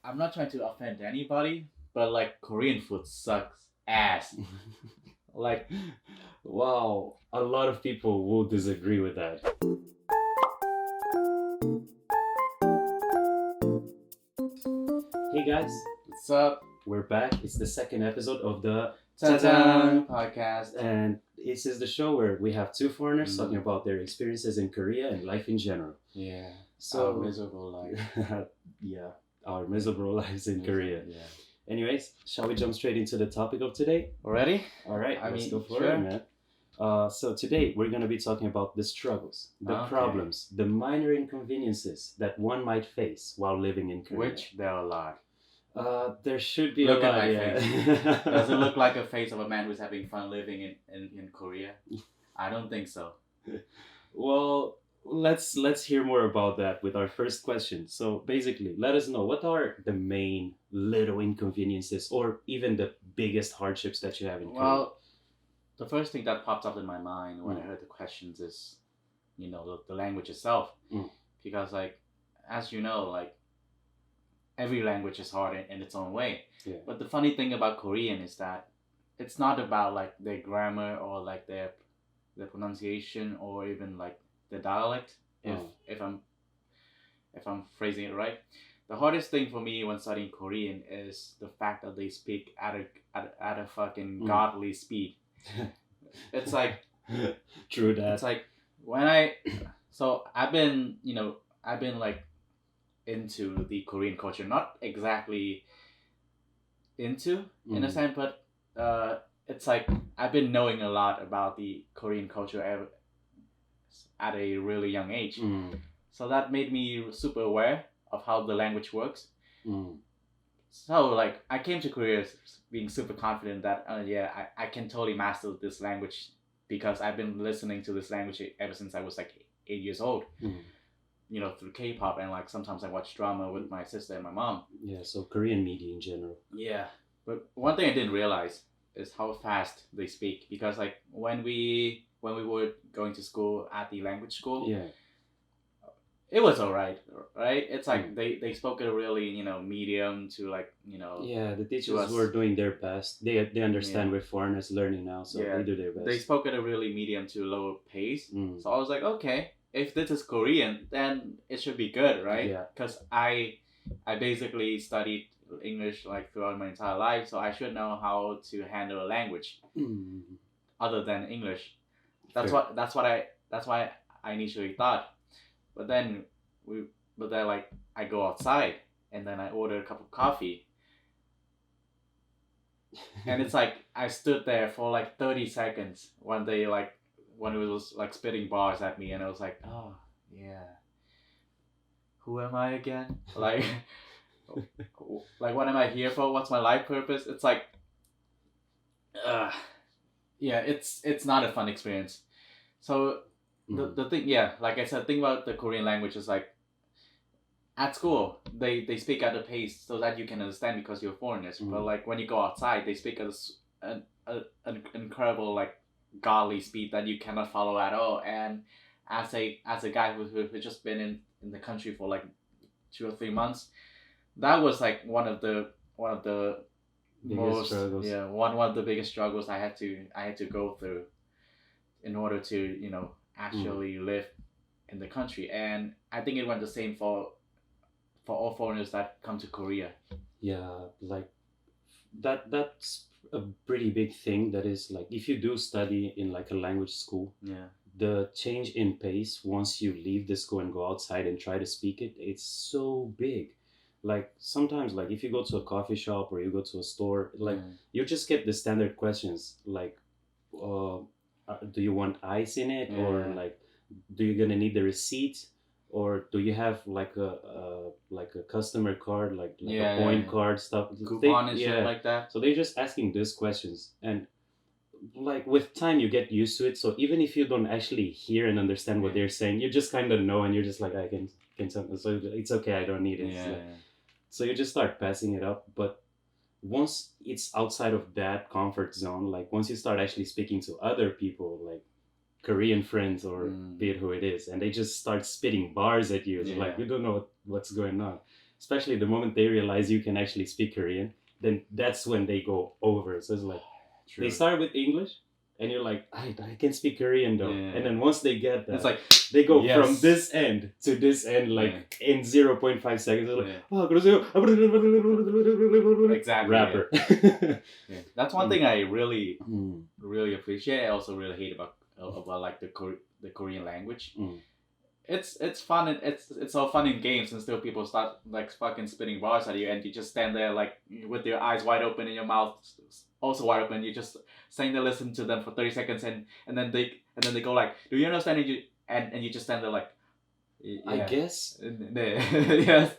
I'm not trying to offend anybody, but like Korean food sucks ass. Like, Wow, a lot of people will disagree with that. Hey guys, what's up? we're back. It's the second episode of the Chajang podcast. and this is the show where we have two foreigners Mm. talking about their experiences in Korea and life in general. Yeah. So, Our miserable life. yeah, our miserable lives in Korea. Yeah. Anyways, shall we jump straight into the topic of today? Already? All right, I let's mean, go for sure. it, man. So today we're going to be talking about the struggles, the Okay. problems, the minor inconveniences that one might face while living in Korea. Which there are a lot. There should be Look a at lot. my Yeah. face. Does it look like a face of a man who's having fun living in Korea? I don't think so. Well, let's hear more about that with our first question. So basically, let us know what are the main little inconveniences or even the biggest hardships that you have in Korea. Well, the first thing that popped up in my mind when I Mm. heard the questions is, the language itself. Mm. Because, like, as you know, like, every language is hard in its own way. Yeah. But the funny thing about Korean is that it's not about, like, their grammar or, like, their pronunciation or even, like, the dialect, Mm. if I'm phrasing it right. The hardest thing for me when studying Korean is the fact that they speak at a fucking Mm. godly speed. It's like True that. it's like when I've been like into the Korean culture, not exactly into in a Mm. sense, but it's like I've been knowing a lot about the Korean culture at a really young age. Mm. So that made me super aware of how the language works. Mm. So like I came to Korea being super confident that I can totally master this language because I've been listening to this language ever since I was like 8 years old. Mm. Through K-pop, and like sometimes I watch drama with my sister and my mom. Yeah, so Korean media in general. Yeah, but one thing I didn't realize is how fast they speak, because like when we were going to school at the language school, Yeah. it was alright, right? It's like Mm. they spoke at a really medium to like Yeah, the us. teachers were doing their best. They understand Yeah. we're foreigners learning now, so Yeah, they do their best. they spoke at a really medium to lower pace. Mm. So I was like, okay, if this is Korean, then it should be good, right? Yeah. Because I basically studied English like throughout my entire life, so I should know how to handle a language Mm. other than English. Fair. That's why I initially thought. But then like I go outside and then I order a cup of coffee. And it's like I stood there for like 30 seconds when it was like spitting bars at me, and I was like, oh yeah, who am I again? Like what am I here for? What's my life purpose? It's like yeah, it's not a fun experience. So the thing, yeah, like I said, thing about the Korean language is like at school they speak at a pace so that you can understand because you're foreigners. But like when you go outside, they speak at an incredible like godly speed that you cannot follow at all. And as a guy who just been in the country for like 2 or 3 months, that was like one of the Biggest struggles. one of the biggest struggles I had to go through in order to actually live in the country. And I think it went the same for all foreigners that come to Korea. Yeah, like that's a pretty big thing. That is like if you do study in like a language school, Yeah. the change in pace once you leave the school and go outside and try to speak it, it's so big. Like sometimes, like if you go to a coffee shop or you go to a store, like you just get the standard questions like, do you want ice in it, or Yeah. like, do you gonna need the receipt, or do you have like a customer card, like Yeah, a point yeah. card stuff, Coupon and shit like that. so they're just asking these questions, and like with time you get used to it. So even if you don't actually hear and understand what Yeah. they're saying, you just kind of know, and you're just like, I can so it's okay, I don't need it. Yeah. It's like- so you just start passing it up. But once it's outside of that comfort zone, like once you start actually speaking to other people, like Korean friends or be it who it is, and they just start spitting bars at you, it's like Yeah. you don't know what's going on. especially the moment they realize you can actually speak Korean, then that's when they go over. So it's like they start with English, and you're like, I can speak Korean though. Yeah. And then once they get that, It's like they go yes. from this end to this end like in 0.5 seconds. They're like, Yeah. oh, 그러세요? Exactly. Rapper. Yeah. That's one thing I really appreciate. I also really hate about like the Korean language. It's fun and it's all fun in games until people start like fucking spitting bars at you, and you just stand there like with your eyes wide open and your mouth also wide open. You just stand there, listen to them for 30 seconds, and then they go like, do you understand? And you just stand there like, yeah. I guess. Yes.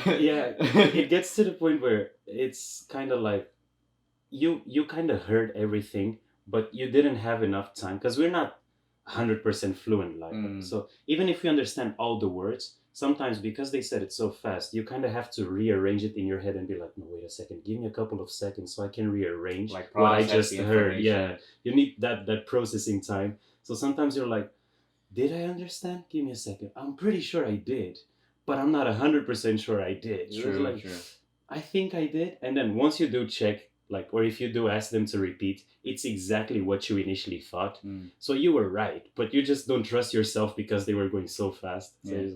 Yeah, it gets to the point where it's kind of like you kind of heard everything, but you didn't have enough time because we're not 100% fluent like that. So even if you understand all the words, sometimes because they said it so fast, you kind of have to rearrange it in your head and be like, no, wait a second, give me a couple of seconds so I can rearrange like what I just heard. Yeah, you need that processing time. So sometimes you're like, did I understand? Give me a second. I'm pretty sure I did, but I'm not 100% sure I did. True. I think I did. And then once you do check, like, or if you do ask them to repeat, it's exactly what you initially thought. So you were right, but you just don't trust yourself because they were going so fast. So it's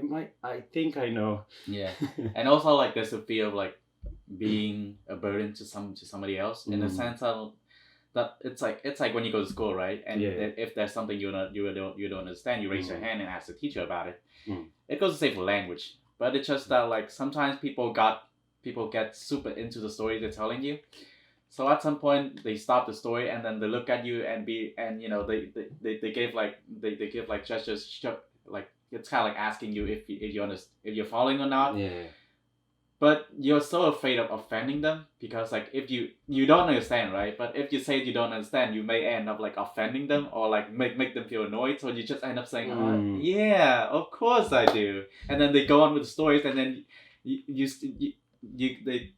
like, I think I know. Yeah. And also like there's a fear of like being a burden to somebody else in the sense that it's like when you go to school, right? And if there's something you don't understand, you raise your hand and ask the teacher about it. It goes the same for language, but it's just that like sometimes people get super into the story they're telling you. So at some point they stop the story and then they look at you and they give like gestures, like it's kind of like asking you if you're following or not. Yeah. But you're so afraid of offending them because like if you don't understand, right? But if you say you don't understand, you may end up like offending them or like make them feel annoyed. So you just end up saying, oh, yeah, of course I do. And then they go on with the stories, and then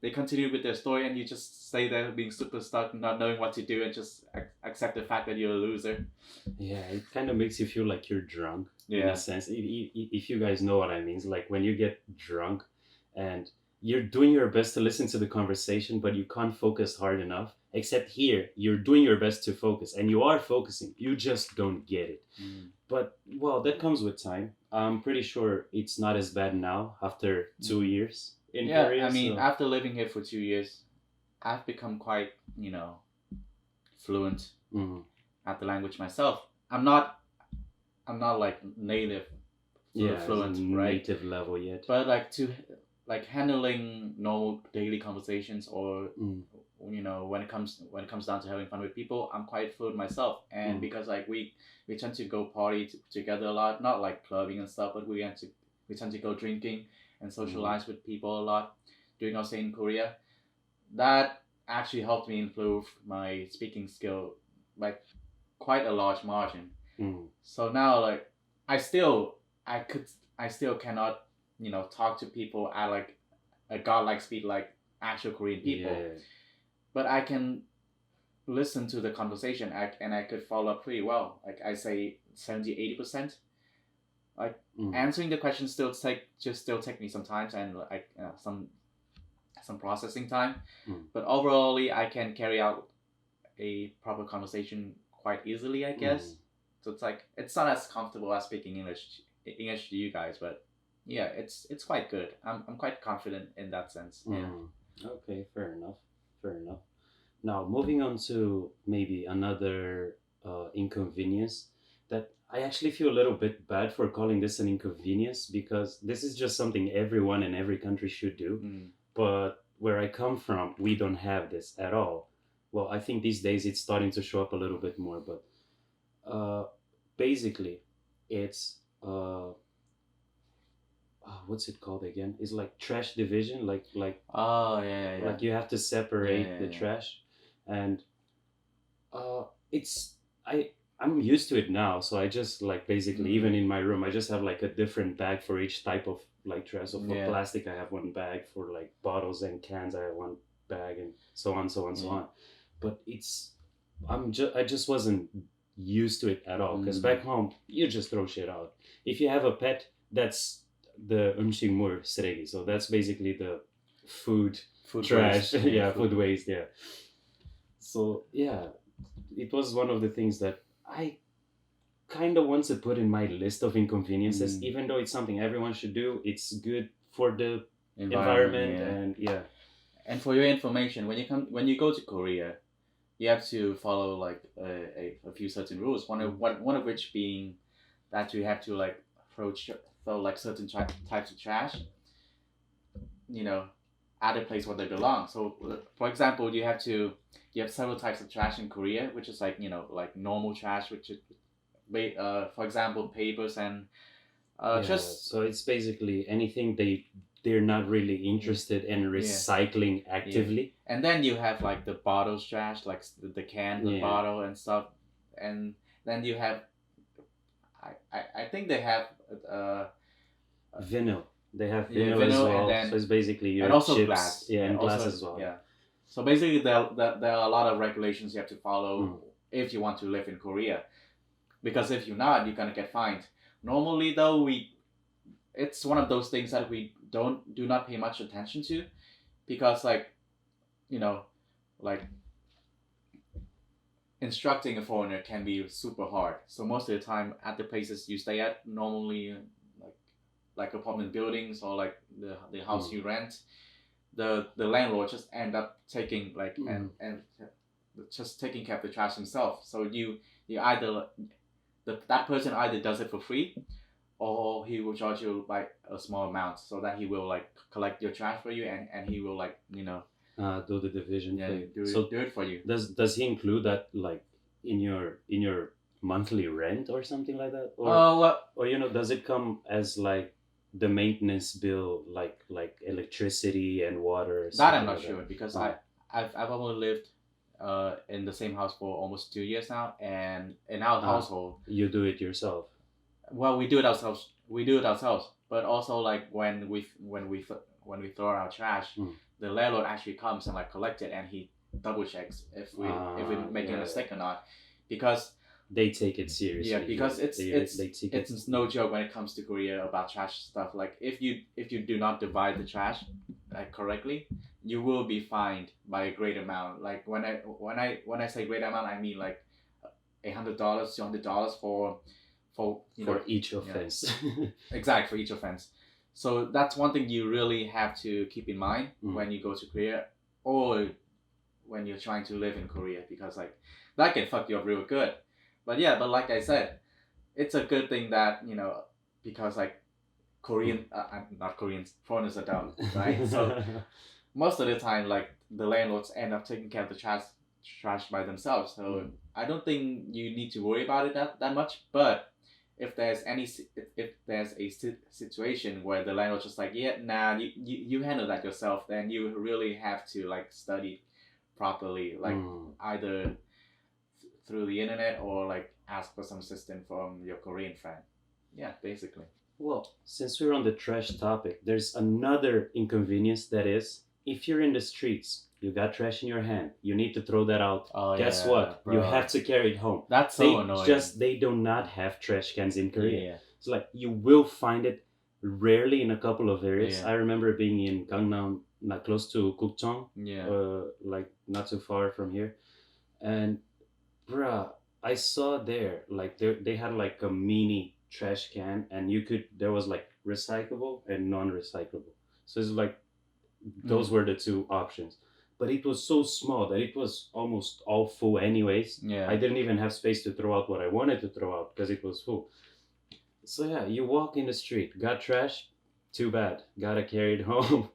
they continue with their story, and you just stay there being super stuck, not knowing what to do, and just accept the fact that you're a loser. Yeah, it kind of makes you feel like you're drunk in a sense. If you guys know what I mean, it's like when you get drunk and you're doing your best to listen to the conversation, but you can't focus hard enough. Except here, you're doing your best to focus, and you are focusing. You just don't get it. But, well, that comes with time. I'm pretty sure it's not as bad now after 2 years in Korea. I mean, after living here for 2 years, I've become quite, fluent at the language myself. I'm not like native fluent, right? Native level yet. But like handling normal daily conversations or when it comes down to having fun with people, I'm quite fluent myself. And because like we tend to go party together a lot, not like clubbing and stuff, but we tend to go drinking and socialize with people a lot during our stay in Korea. That actually helped me improve my speaking skill by quite a large margin. So now like I still cannot talk to people at like a godlike speed like actual Korean people. But I can listen to the conversation and I could follow up pretty well. Like I say 70-80%. Like answering the question still take me some time and like some processing time. But overall I can carry out a proper conversation quite easily, I guess. So it's like it's not as comfortable as speaking English to you guys, but yeah, it's quite good. I'm quite confident in that sense. Yeah. Okay, fair enough. Now moving on to maybe another inconvenience that I actually feel a little bit bad for calling this an inconvenience because this is just something everyone in every country should do. But where I come from, we don't have this at all. Well, I think these days it's starting to show up a little bit more, but basically it's what's it called again? It's like trash division, like oh yeah. Like you have to separate the trash, and it's I'm used to it now. So I just like basically even in my room, I just have like a different bag for each type of like trash. So for plastic, I have one bag. For like bottles and cans, I have one bag, and so on. But I just wasn't used to it at all because back home you just throw shit out. If you have a pet, that's the 음식물 쓰레기. So that's basically the food Food trash. waste. Yeah, food waste. Yeah. So yeah, it was one of the things that I kind of want to put in my list of inconveniences, even though it's something everyone should do. It's good for the environment, Yeah. and yeah. And for your information, when you go to Korea, you have to follow like a few certain rules. One of which being that you have to like throw like certain types of trash, you know, at a place where they belong. So, for example, you have several types of trash in Korea, which is like like normal trash, which is for example papers and Yeah, just so it's basically anything they're not really interested in recycling actively. And then you have like the bottles trash, like the can, the bottle and stuff, and then you have I think they have uh Vinyl. They have yeah, vinyl as vinyl, well. and then So it's basically your and also chips, glass. yeah, and glass also, as well. Yeah. So basically, there are a lot of regulations you have to follow if you want to live in Korea, because if you're not, you're gonna get fined. Normally, though, it's one of those things that we do not pay much attention to, because like you know, like instructing a foreigner can be super hard. So most of the time, at the places you stay at, normally like apartment buildings or like the house you rent, the landlord just end up taking like and just taking care of the trash himself. So you either that person either does it for free, or he will charge you like a small amount, so that he will like collect your trash for you, and he will like do the division thing. do it for you. Does he include that like in your monthly rent or something like that, or does it come as like the maintenance bill, like electricity and water? That I'm not sure, because I've only lived in the same house for almost 2 years now, and in our household you do it yourself. Well, we do it ourselves. But also like when we throw out our trash, the landlord actually comes and like collect it, and he double checks if we're making a mistake or not, because they take it seriously. Yeah, because it's no joke when it comes to Korea about trash stuff. Like if you do not divide the trash correctly, you will be fined by a great amount. Like when I say great amount, I mean like $100, $200 for each offense. Exactly, for each offense. So that's one thing you really have to keep in mind when you go to Korea, or when you're trying to live in Korea, because like that can fuck you up real good. But like I said, it's a good thing that because like not Koreans, foreigners are dumb, right? So most of the time, like the landlords end up taking care of the trash by themselves. So I don't think you need to worry about it that much. But if there's a situation where the landlord's just like, you handle that yourself, then you really have to like study properly, like either through the internet, or like ask for some assistance from your Korean friend. Yeah, basically. Well, since we're on the trash topic, there's another inconvenience, that is, if you're in the streets, you got trash in your hand, you need to throw that out. Guess what? Bro. You have to carry it home. That's so annoying. They do not have trash cans in Korea. Yeah. It's like you will find it rarely in a couple of areas. Yeah. I remember being in Gangnam, not close to Gukcheong, like not too far from here, and bruh, I saw there like they had like a mini trash can, and there was like recyclable and non-recyclable. So it's like those were the two options. But it was so small that it was almost all full anyways. Yeah. I didn't even have space to throw out what I wanted to throw out because it was full. So yeah, you walk in the street, got trash, too bad, gotta carry it home.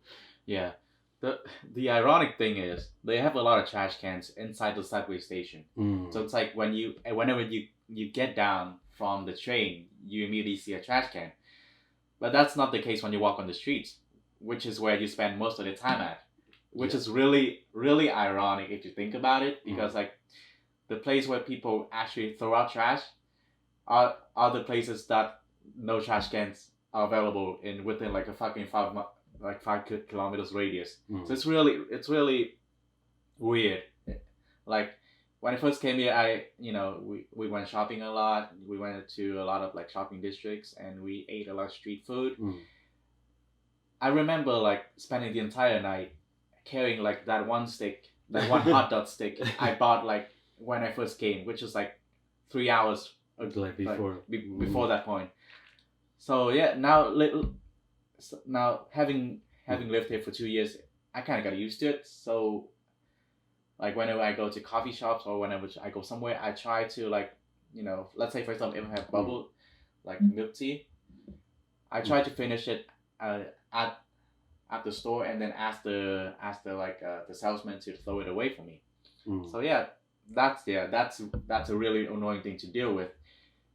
Yeah. The ironic thing is they have a lot of trash cans inside the subway station. So it's like whenever you get down from the train, you immediately see a trash can. But that's not the case when you walk on the streets, which is where you spend most of the time at. Which is really, really ironic if you think about it, because like the place where people actually throw out trash are the places that no trash cans are available in within like a fucking 5 kilometers radius. So it's really weird. Like when I first came here, we went shopping a lot. We went to a lot of like shopping districts, and we ate a lot of street food. I remember like spending the entire night carrying like that one stick, that one hot dot stick I bought like when I first came, which was like 3 hours like before. before that point. So yeah, now now having lived here for 2 years, I kind of got used to it. So like whenever I go to coffee shops or whenever I go somewhere, I try to like, let's say for example, if I have bubble like milk tea, I try to finish it at the store and then ask the like the salesman to throw it away for me. So yeah, that's a really annoying thing to deal with.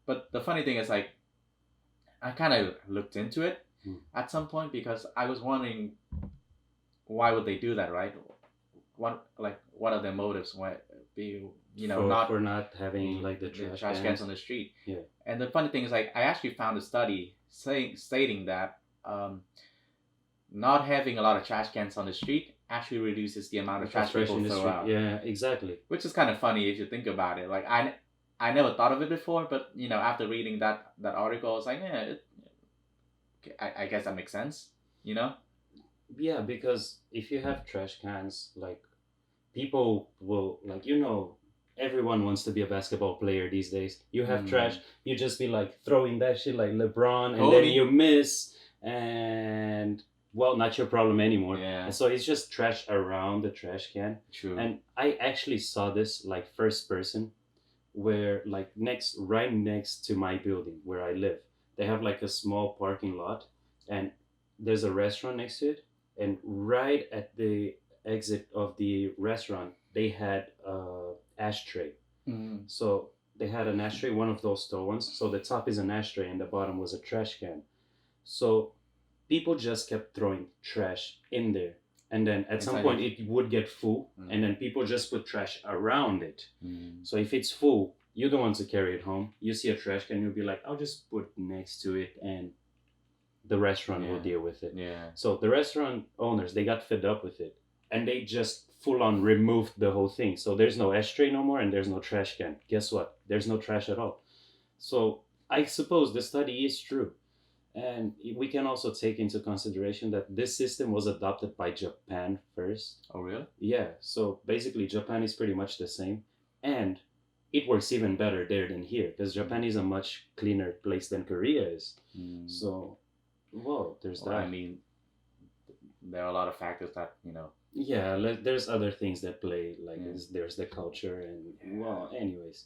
But the funny thing is like I kind of looked into it at some point because I was wondering why would they do that, right? What are their motives? Why be for not having like the trash cans on the street? Yeah. And the funny thing is like I actually found a study stating that not having a lot of trash cans on the street actually reduces the amount of trash people throw out. Yeah, exactly. Which is kind of funny if you think about it. Like I never thought of it before, but after reading that article, I was like, yeah, I guess that makes sense. Yeah, because if you have trash cans, like people will like everyone wants to be a basketball player these days. You have trash, you just be like throwing that shit like LeBron, and then you miss, and well, not your problem anymore. Yeah. And so it's just trash around the trash can. True. And I actually saw this like first person, where like right next to my building where I live, they have like a small parking lot, and there's a restaurant next to it, and right at the exit of the restaurant they had a ashtray. So they had an ashtray, one of those tall ones, so the top is an ashtray and the bottom was a trash can. So people just kept throwing trash in there, and then at some point it would get full, and then people just put trash around it. So if it's full, you don't want to carry it home. You see a trash can, you'll be like, I'll just put next to it and the restaurant will deal with it. Yeah. So the restaurant owners, they got fed up with it, and they just full on removed the whole thing. So there's no ashtray no more, and there's no trash can. Guess what? There's no trash at all. So I suppose the study is true. And we can also take into consideration that this system was adopted by Japan first. Oh, really? Yeah. So basically, Japan is pretty much the same. And it works even better there than here, because Japan is a much cleaner place than Korea is. So, well, there's that. I mean, there are a lot of factors that, Yeah, there's other things that play, like there's the culture and, well, anyways.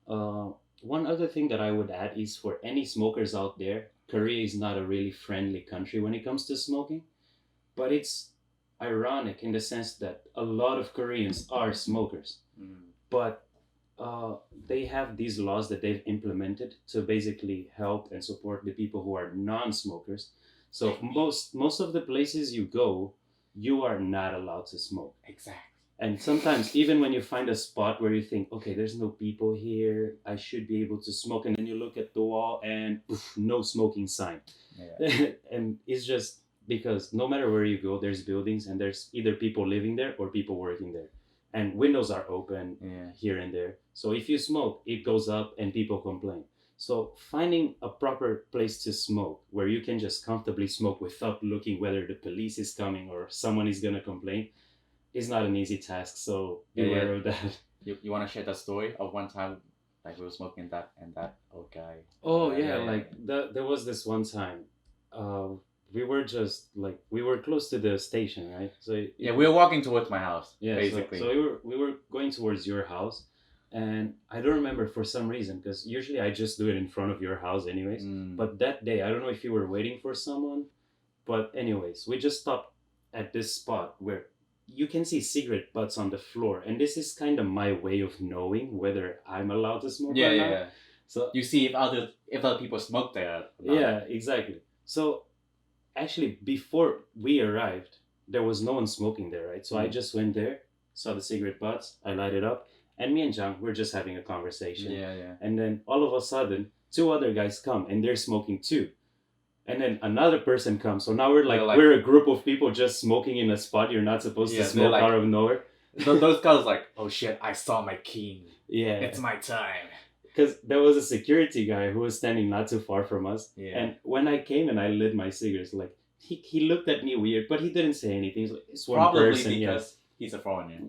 One other thing that I would add is for any smokers out there, Korea is not a really friendly country when it comes to smoking, but it's ironic in the sense that a lot of Koreans are smokers, but they have these laws that they've implemented to basically help and support the people who are non-smokers. So most of the places you go, you are not allowed to smoke. Exactly. And sometimes even when you find a spot where you think, okay, there's no people here, I should be able to smoke, and then you look at the wall and no smoking sign. Yeah. And it's just because no matter where you go, there's buildings and there's either people living there or people working there. And windows are open here and there. So if you smoke, it goes up and people complain. So finding a proper place to smoke where you can just comfortably smoke without looking whether the police is coming or someone is going to complain is not an easy task. So beware of that. You want to share that story of one time like we were smoking that and that old guy? Oh like there was this one time we were just like we were close to the station, right? So we were walking towards my house. Yeah, basically. So we were going towards your house, and I don't remember for some reason, because usually I just do it in front of your house anyways. But that day, I don't know if you were waiting for someone, but anyways, we just stopped at this spot where you can see cigarette butts on the floor, and this is kind of my way of knowing whether I'm allowed to smoke or not. Yeah. So you see if other people smoke there. Yeah, exactly. So actually, before we arrived, there was no one smoking there, right? So I just went there, saw the cigarette butts, I light it up, and me and Chajang, we're just having a conversation. Yeah. And then all of a sudden, two other guys come and they're smoking too. And then another person comes. So now we're a group of people just smoking in a spot you're not supposed to smoke out of nowhere. Those guys like, oh shit, I saw my king. Yeah. It's my time. Because there was a security guy who was standing not too far from us. Yeah. And when I came and I lit my cigarettes, like, he looked at me weird, but he didn't say anything. He's like, it's one Probably person, yeah. because he's a foreigner.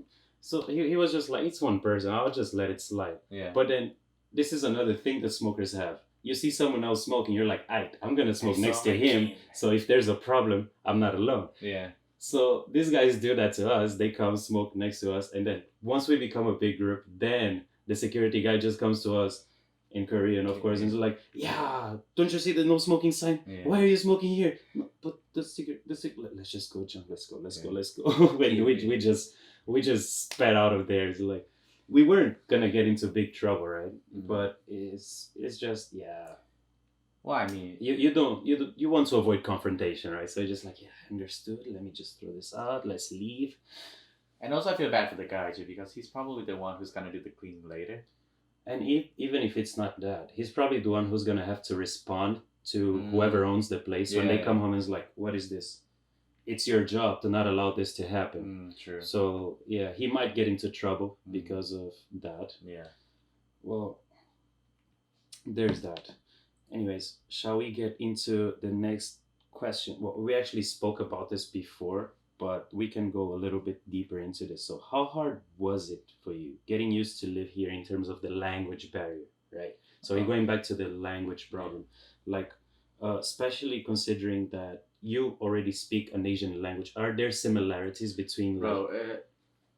So he was just like, it's one person. I'll just let it slide. Yeah. But then this is another thing that smokers have. You see someone else smoking, you're like, I'm gonna smoke next to him. So if there's a problem, I'm not alone. Yeah. So these guys do that to us. They come smoke next to us, and then once we become a big group, then the security guy just comes to us in Korean, of course, and he's like, "Yeah, don't you see the no smoking sign? Yeah. Why are you smoking here?" No, but the let's just go, John. Let's go. When we just sped out of there. It's like we weren't gonna get into big trouble, right? Mhm. But it's just Well, I mean, you want to avoid confrontation, right? So you're just like, yeah, understood. Let me just throw this out. Let's leave. and also I feel bad for the guy too because he's probably the one who's gonna do the cleaning later. And even if it's not that, he's probably the one who's gonna have to respond to whoever owns the place when they come home and is like, "What is this? It's your job to not allow this to happen." True. So yeah, he might get into trouble because of that. Yeah. Well, there's that. Anyways, shall we get into the next question? Well, we actually spoke about this before, but we can go a little bit deeper into this. So how hard was it for you getting used to live here in terms of the language barrier, right? So we're going back to the language problem, like especially considering that you already speak an Asian language. Are there similarities between Bro,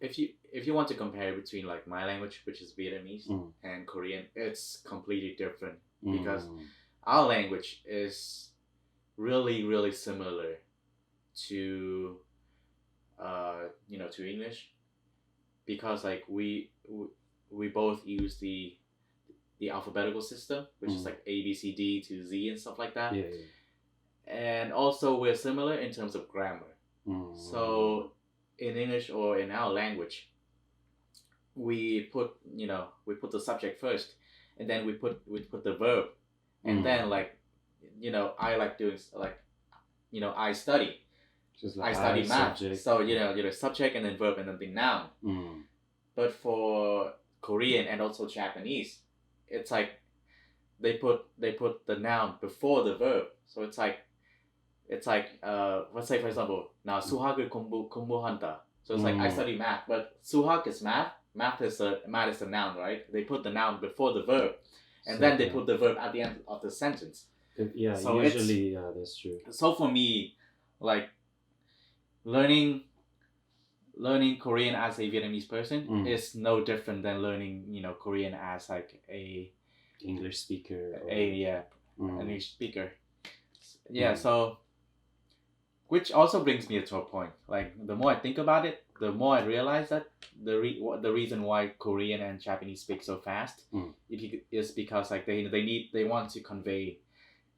if you want to compare between like my language, which is Vietnamese, and Korean, it's completely different because our language is really, really similar to to English, because like we both use the alphabetical system, which is like A B C D to Z and stuff like that. Yeah. And also we're similar in terms of grammar. So in English or in our language, we put the subject first, and then we put the verb, and then like I like doing like I study. Just like I study math, subject. so subject and then verb and then the noun. But for Korean and also Japanese, it's like they put the noun before the verb. So it's like let's say for example now 수학을 공부한다. So it's like I study math, but 수학 is math. Math is a noun, right? They put the noun before the verb, and then they put the verb at the end of the sentence. Yeah, so usually that's true. So for me, like learning Korean as a Vietnamese person is no different than learning Korean as like a English speaker. English speaker. Yeah, so which also brings me to a point. Like the more I think about it, the more I realize that the reason why Korean and Japanese speak so fast is because like they want to convey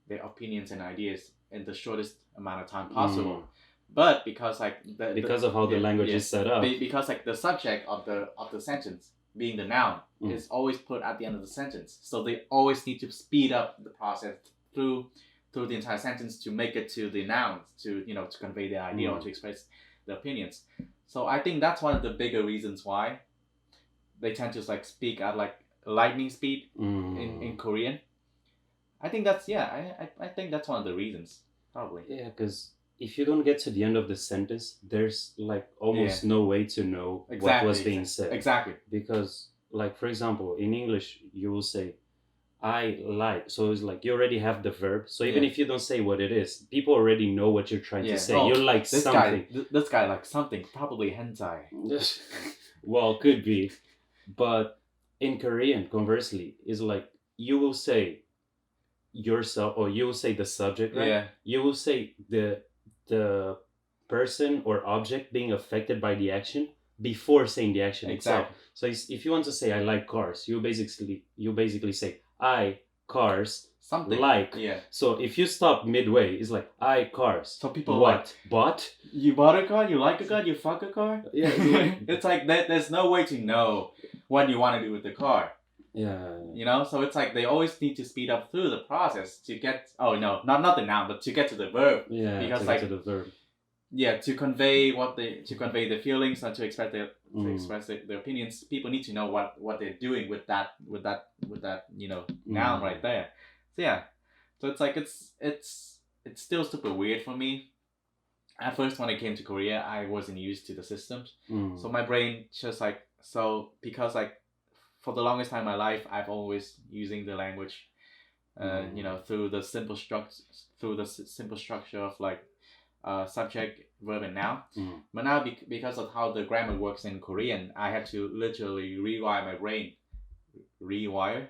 their opinions and ideas in the shortest amount of time possible. But because like because of how the language is set up, because like the subject of the sentence being the noun is always put at the end of the sentence, so they always need to speed up the process through the entire sentence to make it to the nouns to to convey the idea or to express the opinions. So I think that's one of the bigger reasons why they tend to like speak at like lightning speed in Korean. I think that's I think that's one of the reasons probably. Yeah, because if you don't get to the end of the sentence, there's like almost no way to know what was being said. Exactly. Because like for example, in English you will say I like, so it's like you already have the verb. So even if you don't say what it is, people already know what you're trying to say. You like this something. This guy likes something, probably hentai. Well, could be, but in Korean, conversely, is like you will say yourself, or you will say the subject, right? Yeah. You will say the person or object being affected by the action before saying the action itself. So if you want to say I like cars, you basically say I cars something like. Yeah. So if you stop midway, it's like I cars. So people what? But you bought a car, you like a car, you fuck a car. Yeah. It's like that. There's no way to know what you want to do with the car. Yeah. So it's like they always need to speed up through the process to get. Oh no, not the noun, but to get to the verb. Yeah. Because to like get to the verb. Yeah, to convey the feelings and to express their opinions. People need to know what they're doing with that noun right there. So yeah, so it's like it's still super weird for me at first when I came to Korea, I wasn't used to the systems. Mm. So my brain just like, so because like for the longest time in my life, I've always using the language, you know, through the simple structure of like subject, verb, and noun. Mm. But now because of how the grammar works in Korean, I had to literally rewire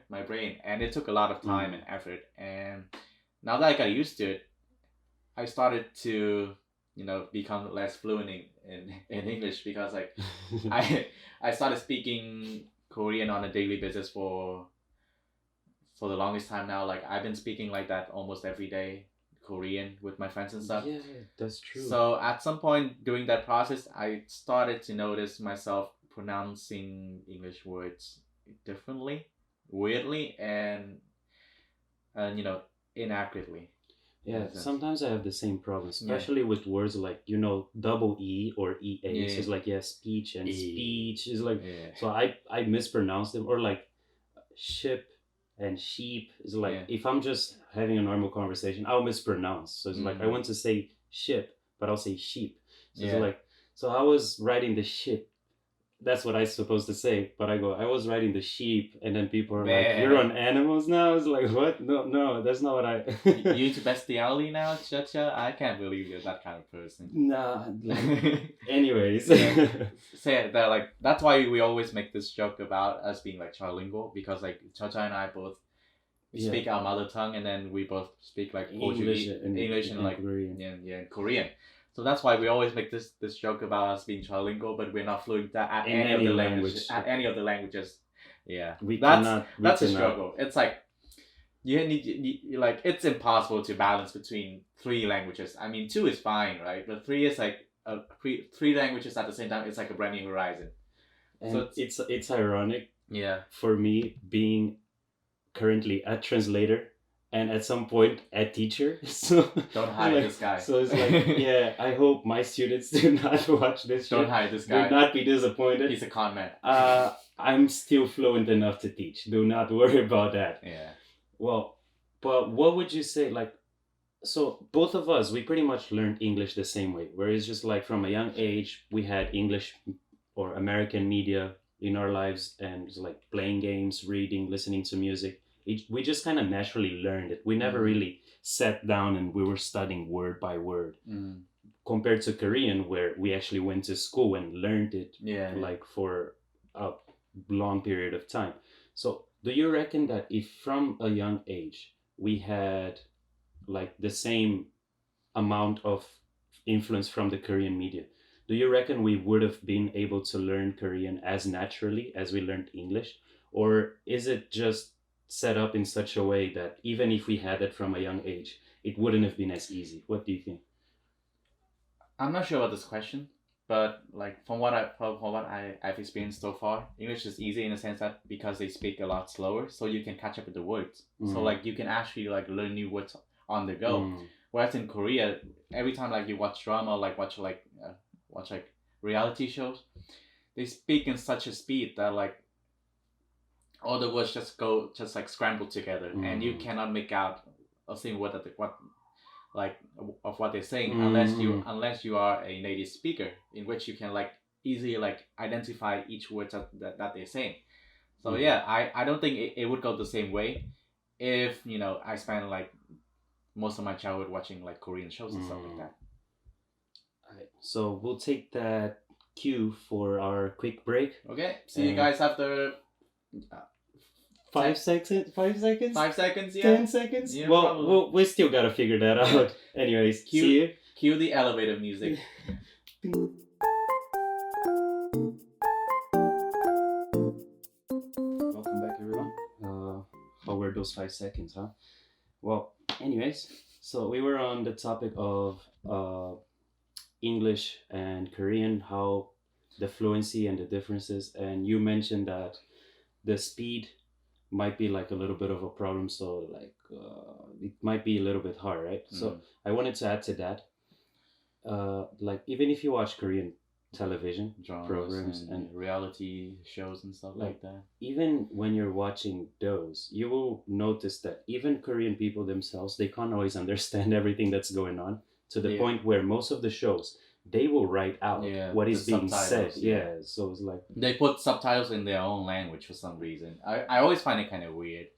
my brain, and it took a lot of time and effort. And now that I got used to it, I started to, you know, become less fluent in English, because like I started speaking Korean on a daily basis for the longest time now. Like I've been speaking like that almost every day, Korean, with my friends and stuff. Yeah, that's true. So at some point during that process, I started to notice myself pronouncing English words differently, weirdly, and you know, inaccurately. Yeah, Sense. sometimes I have the same problem, especially with words like, you know, double E or EA. Yeah. So it's like, yeah, speech and speech is like, Yeah. so I mispronounce them. Or like ship and sheep is like, Yeah. if I'm just having a normal conversation, I'll mispronounce. So it's like, I want to say ship, but I'll say sheep. So it's like, so I was writing the ship. That's what I supposed to say, but I was writing the sheep, and then people are like, "You're on animals now." It's like, what? No, that's not what I. You into bestiality now, Chacha? I can't believe you're that kind of person. Nah. Like, anyways. So yeah, that like that's why we always make this joke about us being like trilingual, because like Chacha and I both speak our mother tongue, and then we both speak like Portuguese, English and like Korean. Korean. So that's why we always make this joke about us being trilingual, but we're not fluent at any of the languages. At any of the languages, yeah. That's a struggle. It's like you like, it's impossible to balance between 3 languages. I mean, 2 is fine, right? But 3 is like three languages at the same time. It's like a brand new horizon. And so it's ironic. Yeah. For me, being currently a translator, and at some point a teacher. So don't hide like, this guy. So it's like, yeah, I hope my students do not watch this. Don't hide this guy. Do not be disappointed. He's a con man. I'm still fluent enough to teach. Do not worry about that. Yeah. Well, but what would you say, like, so both of us, we pretty much learned English the same way, where it's just like from a young age we had English or American media in our lives, and it's like playing games, reading, listening to music. We just kind of naturally learned it. We never really sat down and we were studying word by word. Compared to Korean, where we actually went to school and learned it, like for a long period of time. So do you reckon that if from a young age we had like the same amount of influence from the Korean media, do you reckon we would have been able to learn Korean as naturally as we learned English? Or is it just set up in such a way that even if we had it from a young age, it wouldn't have been as easy? What do you think? I'm not sure about this question, but like from what I've experienced so far, English is easy in the sense that because they speak a lot slower, so you can catch up with the words. So like you can actually like learn new words on the go. Whereas in Korea, every time like you watch drama, like watch reality shows, they speak in such a speed that like all the words just like scrambled together, and you cannot make out a single word of what they're saying unless you are a native speaker, in which you can like easily like identify each word that they're saying. So yeah, I don't think it would go the same way if, you know, I spent like most of my childhood watching like Korean shows and stuff like that. Alright, so we'll take that cue for our quick break. Okay, see you guys after 5 seconds? 5 seconds? 5 seconds, yeah. 10 seconds? Yeah, well, we still gotta figure that out. Anyways, see you. Cue the elevator music. Welcome back, everyone. How were those 5 seconds, huh? Well, anyways, so we were on the topic of English and Korean, how the fluency and the differences, and you mentioned that the speed might be like a little bit of a problem, so like it might be a little bit hard, right? So I wanted to add to that, like even if you watch Korean television programs and reality shows and stuff like that, even when you're watching those, you will notice that even Korean people themselves, they can't always understand everything that's going on. to the Yeah. point where most of the shows they will write out Yeah, what the is being said. subtitles, yeah. Yeah, so it's like They put subtitles in their own language for some reason. I always find it kind of weird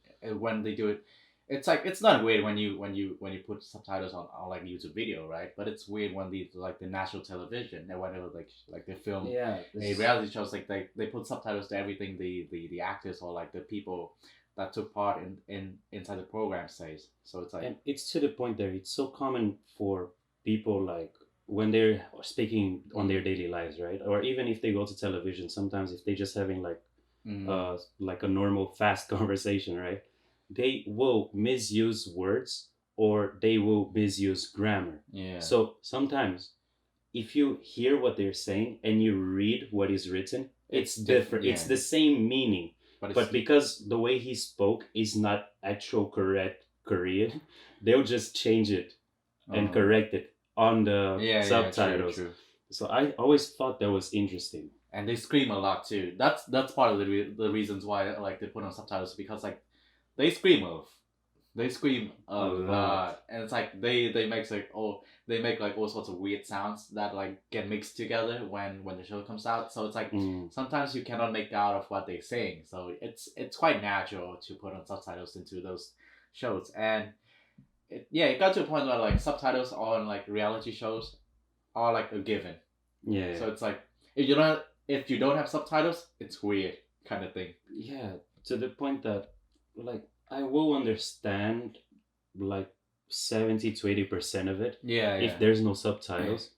when they do it. It's like it's not weird when you put subtitles on like YouTube video, right? But it's weird when the like the national television and whenever like they film yeah, a reality shows, like they put subtitles to everything the actors or like the people that took part in inside the program says. So it's like and it's to the point that it's so common for people like when they're speaking on their daily lives, right? Or even if they go to television, sometimes if they're just having like a normal fast conversation, right? They will misuse words or they will misuse grammar. yeah, So sometimes if you hear what they're saying and you read what is written, it's different. yeah, It's the same meaning, but but because the way he spoke is not actual correct Korean, they'll just change it and correct it on the yeah, subtitles. true. So I always thought that was interesting. And they scream a lot too. That's part of the reasons why like they put on subtitles, because like they scream they scream a lot, and it's like they make like they make like all sorts of weird sounds that like get mixed together when the show comes out. So it's like sometimes you cannot make out of what they're saying. So it's quite natural to put on subtitles into those shows, and it got to a point where like subtitles on like reality shows are like a given. Yeah. So it's like if you don't have subtitles, it's weird kind of thing. Yeah, to the point that like I will understand like 70 to 80% of it Yeah, if there's no subtitles,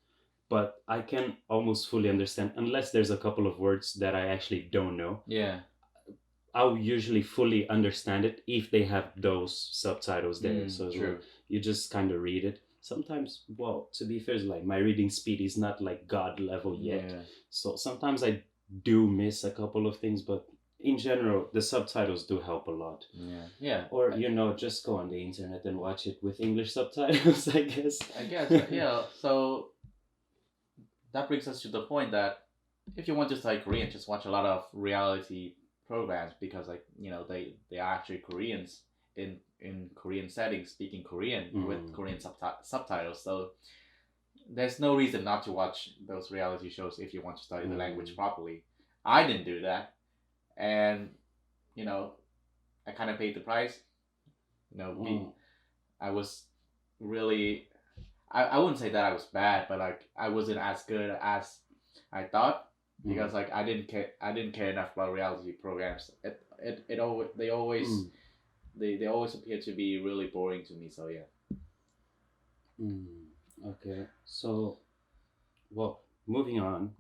but I can almost fully understand unless there's a couple of words that I actually don't know. Yeah. I'll usually fully understand it if they have those subtitles there. So it's true. like, you just kind of read it. Sometimes, well, to be fair, it's like my reading speed is not like God level yet. Yeah. So sometimes I do miss a couple of things, but in general, the subtitles do help a lot. Yeah. Yeah. Or, just go on the internet and watch it with English subtitles, I guess. Yeah. So that brings us to the point that if you want to study Korean, just watch a lot of reality programs, because like they are actually Koreans in Korean settings speaking Korean with Korean subtitles. So there's no reason not to watch those reality shows if you want to study the language properly. I didn't do that, and I kind of paid the price. I was really I wouldn't say that I was bad, but like I wasn't as good as I thought, because like I didn't care enough about reality programs. They always appear to be really boring to me. So yeah. Okay, so well, moving on.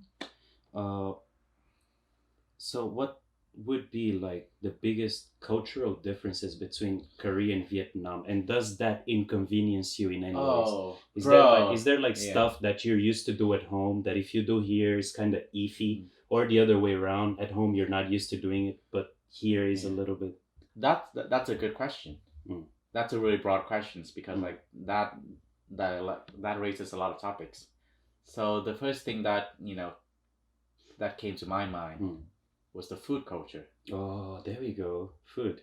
So what would be like the biggest cultural differences between Korea and Vietnam, and does that inconvenience you in any ways? Is there like stuff that you're used to do at home that if you do here is kind of iffy, or the other way around, at home you're not used to doing it, but here is a little bit? That's a good question. That's a really broad question, because like that raises a lot of topics. So the first thing that that came to my mind was the food culture. Oh, there we go. Food.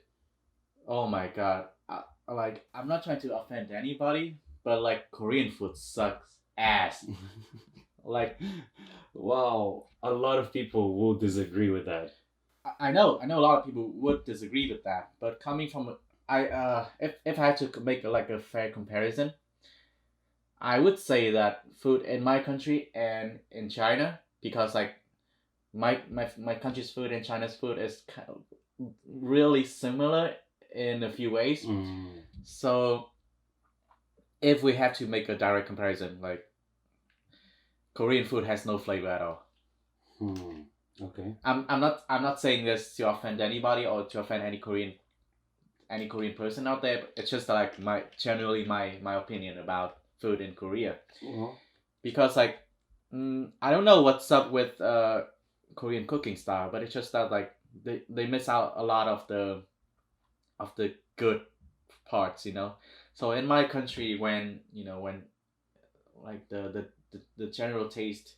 Oh my god. I'm not trying to offend anybody, but like Korean food sucks ass. Like, wow, a lot of people will disagree with that. I know a lot of people would disagree with that, but coming from if I had to make like a fair comparison, I would say that food in my country and in China, because like my country's food and China's food is kind of really similar in a few ways. So if we have to make a direct comparison, like Korean food has no flavor at all. Okay. I'm not saying this to offend anybody or to offend any Korean person out there. But it's just like my opinion about food in Korea. Because like I don't know what's up with Korean cooking style, but it's just that like they miss out a lot of the good parts, So in my country, when like the general taste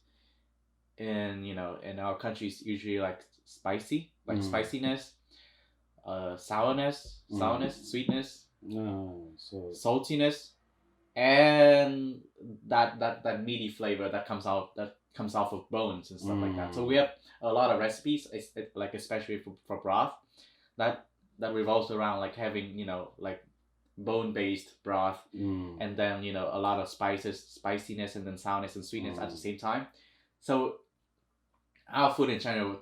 in our country is usually like spicy, like spiciness, sourness, sweetness, saltiness. and that meaty flavor that comes off of bones and stuff like that. So we Mm. have a lot of recipes, like especially for broth, that that revolves around like having like bone based broth, Mm. and then a lot of spiciness, and then sourness and sweetness at the Mm. same time. So our food in China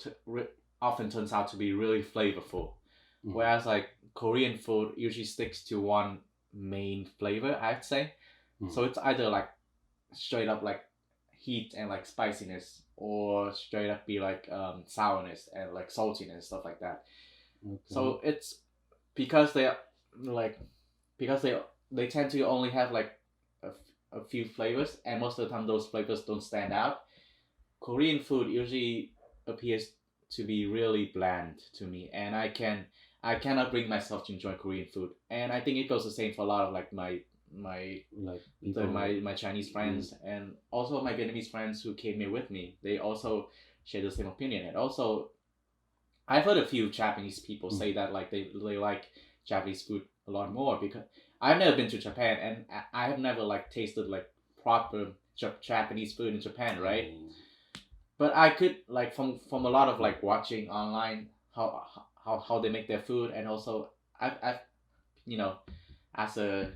often turns out to be really flavorful, Mm. whereas like Korean food usually sticks to one main flavor, I'd say. Mm. So it's either like straight up like heat and like spiciness, or straight up be like sourness and like saltiness, stuff like that. Okay. So it's because they like because they tend to only have like a few flavors, and most of the time those flavors don't stand out. Korean food usually appears to be really bland to me, and I cannot bring myself to enjoy Korean food. And I think it goes the same for a lot of like my Like people. my Chinese Mm. friends, and also my Vietnamese friends who came here with me. They also share the same opinion. And also, I've heard a few Japanese people Mm. say that like they like Japanese food a lot more, because I've never been to Japan, and I have never like tasted like proper Japanese food in Japan, right? Mm. But I could like from a lot of like watching online how they make their food, and also I've you know as a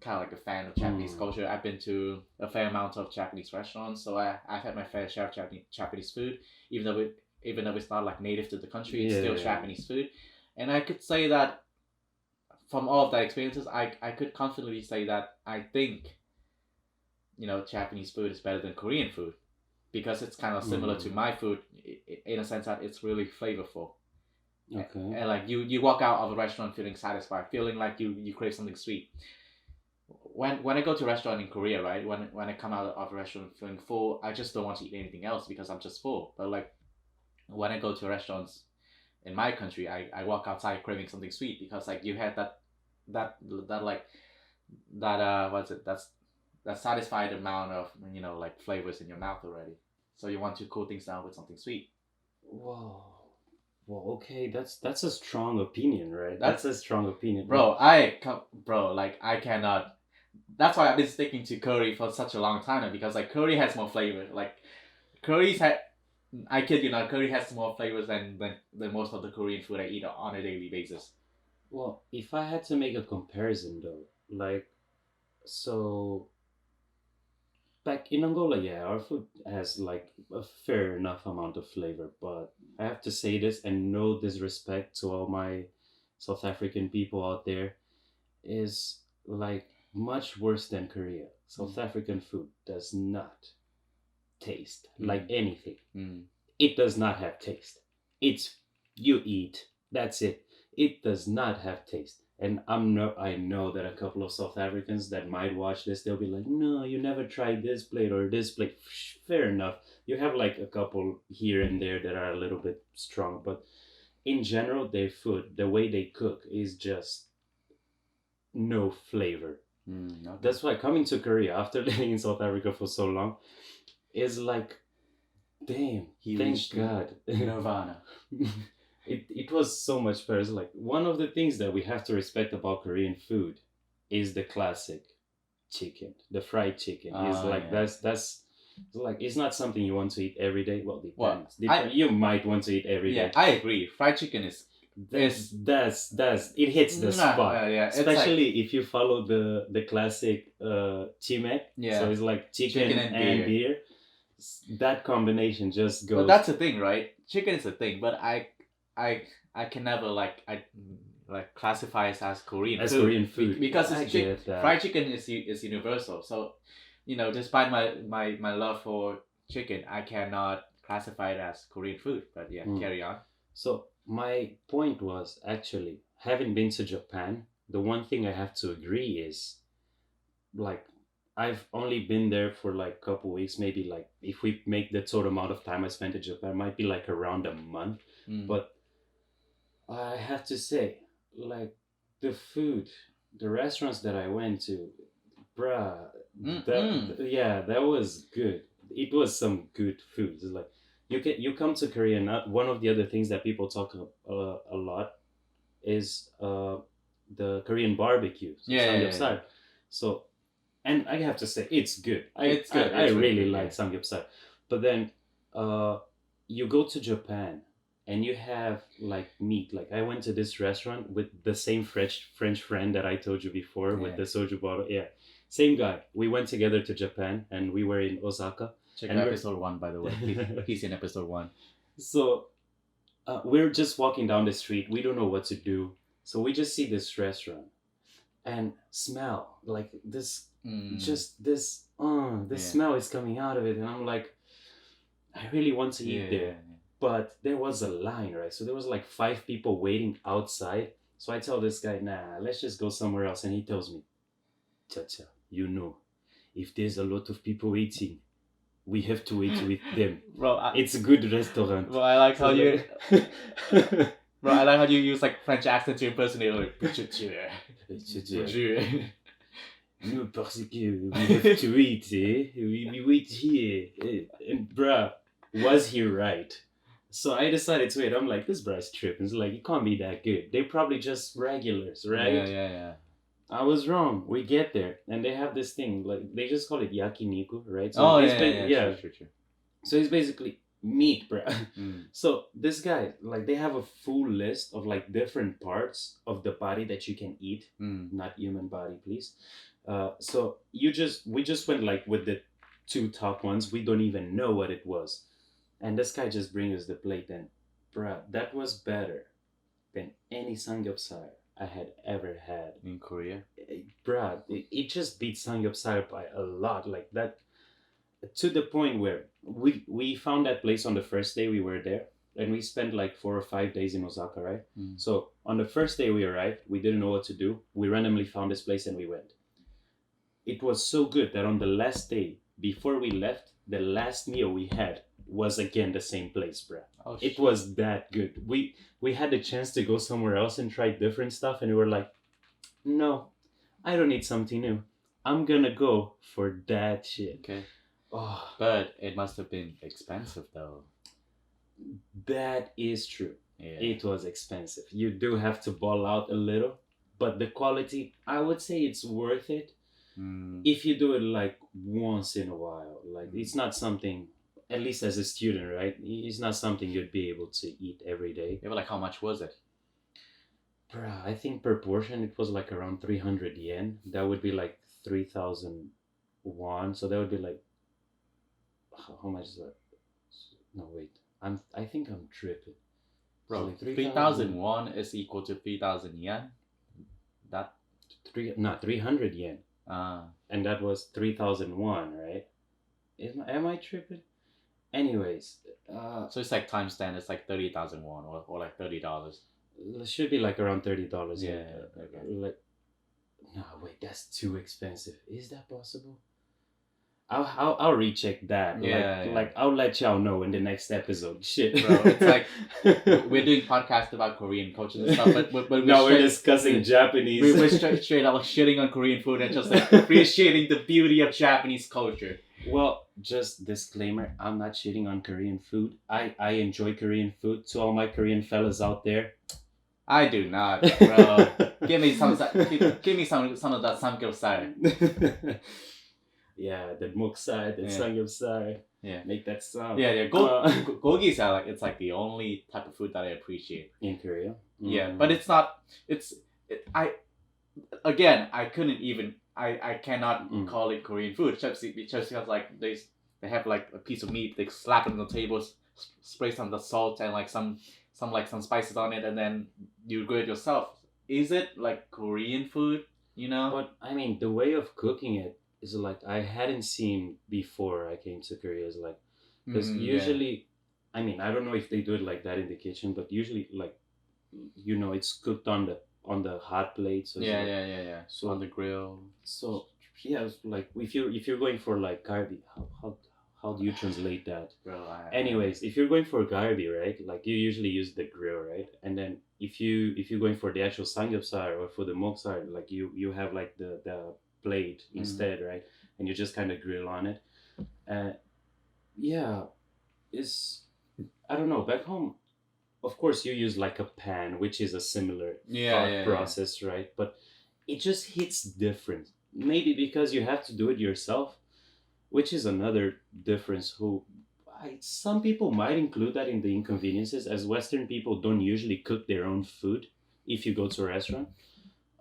kind of like a fan of Japanese Mm. culture, I've been to a fair amount of Japanese restaurants, so I've had my fair share of Japanese food, even though it's not like native to the country, it's still Yeah. Japanese food, and I could say that from all of that experiences, I could confidently say that I think Japanese food is better than Korean food, because it's kind of similar to Mm. my food, in a sense that it's really flavorful. Okay. And like you walk out of a restaurant feeling satisfied, feeling like you crave something sweet. When I go to a restaurant in Korea, right? When I come out of a restaurant feeling full, I just don't want to eat anything else because I'm just full. But like when I go to restaurants in my country, I walk outside craving something sweet, because like you had that that like that what's it that's that satisfied amount of like flavors in your mouth already. So you want to cool things down with something sweet. Wow. Well, okay, that's a strong opinion, right? That's That's a strong opinion. Like, bro, like I cannot. That's why I've been sticking to curry for such a long time now, because like curry has more flavor. Like curry's had, I kid you not, curry has more flavors than most of the Korean food I eat on a daily basis. well, if I had to make a comparison though, like, so back in Angola, yeah, our food has like a fair enough amount of flavor, but I have to say this, and no disrespect to all my South African people out there, is like much worse than Korea. Mm. South African food does not taste like Mm. anything. Mm. It does not have taste. It's you eat. That's it. It does not have taste. And I know that a couple of South Africans that might watch this, they'll be like, no, you never tried this plate or this plate. Fair enough. You have like a couple here and there that are a little bit strong, but in general, their food, the way they cook, is just no flavor. Okay. That's why coming to Korea after living in South Africa for so long is like, damn, He thank reached God. Nirvana. It was so much better. It's like one of the things that we have to respect about Korean food is the classic chicken, the fried chicken. Is like Yeah. that's like it's not something you want to eat every day. Well, Well, depends. You might want to eat every yeah, day. I agree. Fried chicken is That's it hits the spot. yeah. It's Especially if you follow the classic chimek. Yeah. So it's like chicken, Chicken and and beer. beer. That combination just goes. But that's the thing, right? Chicken is a thing, but I I can never I like classify it as Korean as food, Korean food because I it's get that. fried chicken is universal. So, despite my love for chicken, I cannot classify it as Korean food. But yeah, Mm. carry on. So my point was actually having been to Japan, the one thing I have to agree is like I've only been there for like a couple weeks, maybe like if we make the total amount of time I spent in Japan, it might be like around a month. Mm. But I have to say, like the food, the restaurants that I went to, bruh, yeah, that was good. It was some good food. It's like you come to Korea. Not one of the other things that people talk a lot is the Korean barbecue. So Yeah, yeah, yeah, samgyeopsal. So and I have to say it's good. It's good. I It's really really good, like samgyeopsal. But then, you go to Japan and you have like meat. Like I went to this restaurant with the same French friend that I told you before with Yeah. the soju bottle. Yeah, same guy. We went together to Japan and we were in Osaka. Check And out we're- episode 1, by the way. He's in episode 1. So we're just walking down the street. We don't know what to do. So we just see this restaurant and smell like this. Just this. The Yeah. smell is coming out of it, and I'm like, I really want to eat there. But there was a line, right? So there was like 5 people waiting outside. So I tell this guy, nah, let's just go somewhere else. And he tells me, Chacha, you know, if there's a lot of people waiting, we have to wait with them. Bro, It's a good restaurant. bro, I like how you. Bro, I like how you use like French accent to impersonate like. No, parce que we have to wait, eh? We wait here. And bruh, was he right? So I decided to wait. I'm like, this bruh's tripping. It's like, it can't be that good. They're probably just regulars, right? Yeah. I was wrong. We get there, and they have this thing, like, they just call it yakiniku, right? So Oh, it's yeah. True. So it's basically meat, bruh. Mm. So this guy, like, they have a full list of, like, different parts of the body that you can eat. Not human body, please. So we just went like with the 2 top ones. We don't even know what it was, and this guy just brings us the plate, and bruh, that was better than any samgyeopsal I had ever had in Korea. Bruh, it just beat samgyeopsal by a lot, like that, to the point where we found that place on the first day we were there, and we spent like 4 or 5 days in Osaka, right? So on the first day we arrived, we didn't know what to do. We randomly found this place and we went. It was so good that on the last day, before we left, the last meal we had was again the same place, bruh. Oh, It was that good. We had the chance to go somewhere else and try different stuff, and we were like, no, I don't need something new. I'm gonna go for that shit. Okay. Oh, But it must have been expensive though. that is true. Yeah. It was expensive. You do have to ball out a little, but the quality, I would say it's worth it. If you do it like once in a while. Like it's not something, at least as a student, right? It's not something you'd be able to eat every day. Yeah, but like how much was it? Bruh, I think per portion it was like around 300 yen. That would be like 3,000 won. So that would be like, how much is that? No, wait. I think I'm tripping. Bro, like 3,000 won is equal to 3,000 yen. That 300 yen. And that was 3,001, right? Am I tripping? Anyways, so it's like times 10, it's like 30,000 won or like $30. it should be like around $30. Yeah. Okay. Like, no, wait, that's too expensive. Is that possible? I'll recheck that. Like I'll let y'all know in the next episode. Shit, bro. It's like we're doing podcasts about Korean culture and stuff, but we're discussing Japanese. We're straight out like shitting on Korean food and just like appreciating the beauty of Japanese culture. Well, just disclaimer: I'm not shitting on Korean food. I enjoy Korean food. To all my Korean fellas out there, I do not, bro. Give me some of that samgyeopsal. Yeah, the moksai, the samgyeopsal. Yeah, make that sound. Yeah. Gogi are like, it's like the only type of food that I appreciate in Korea. Yeah, but it's not. I couldn't even. I cannot call it Korean food just because like they have like a piece of meat, they slap it on the table, spray some of the salt and like some spices on it, and then you do it yourself. Is it like Korean food? You know. But I mean, the way of cooking it is like I hadn't seen before I came to Korea. Is like because usually, I mean, I don't know if they do it like that in the kitchen, but usually like, you know, it's cooked on the hot plate. So yeah. So on the grill. So yeah, it's like if you're going for like garbi, how do you translate that? Bro, anyways, if you're going for garbi, right? Like you usually use the grill, right? And then if you're going for the actual samgyeopsal or for the moksar, like you have like the plate instead, right? And you just kind of grill on it. Yeah, it's, I don't know, back home of course you use like a pan, which is a similar process, right? But it just hits different maybe because you have to do it yourself, which is another difference. Some people might include that in the inconveniences, as Western people don't usually cook their own food if you go to a restaurant.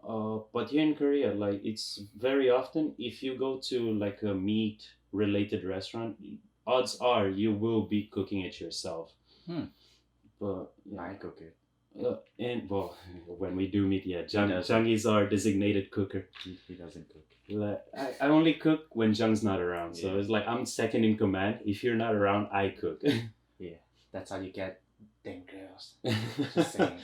But here in Korea, like it's very often if you go to like a meat related restaurant, odds are you will be cooking it yourself. Hmm. But yeah. I cook it. And well, when we do meet, yeah, Jang doesn't. is our designated cooker. He doesn't cook. Like, I only cook when Jung's not around, so Yeah. it's like I'm second in command. If you're not around, I cook. Yeah, that's how you get them girls. Just saying.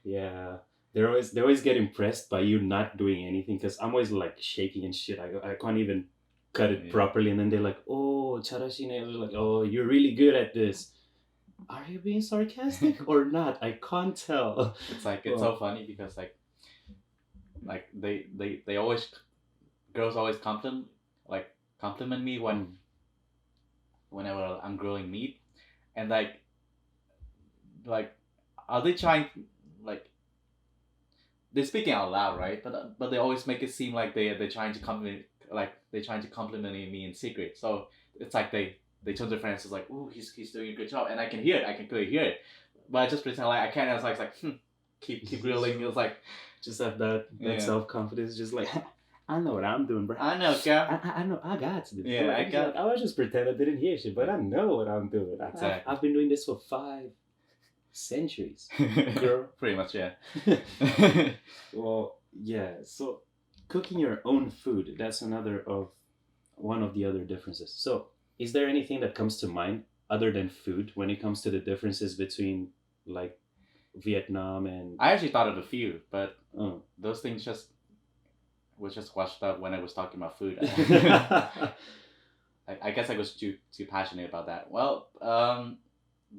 Yeah, they always get impressed by you not doing anything because I'm always like shaking and shit. I can't even cut it Yeah. properly, and then they're like, "Oh, charashine," like, "Oh, you're really good at this." Are you being sarcastic or not? I can't tell. It's like it's so funny because like they always, girls always compliment me whenever I'm grilling meat, and like are they trying, like they're speaking out loud, right? But they always make it seem like they're trying to compliment, like they're trying to compliment me in secret. So it's like they turn to their friends, it's like, "Ooh, he's doing a good job," and I can hear it. I can clearly hear it, but I just pretend like I can't. I was like keep grilling. It was like just have that Yeah. self confidence, just like I know what I'm doing, bro. I know, girl. I know I got this. Yeah, bro. I got- I was just pretend I didn't hear shit, but I know what I'm doing. Exactly. I've been doing this for 5 centuries, girl. Pretty much, yeah. Well, yeah. So cooking your own food, that's one of the other differences. So is there anything that comes to mind other than food when it comes to the differences between like Vietnam and I actually thought of a few, but oh. those things was just washed up when I was talking about food. I guess I was too passionate about that. Well,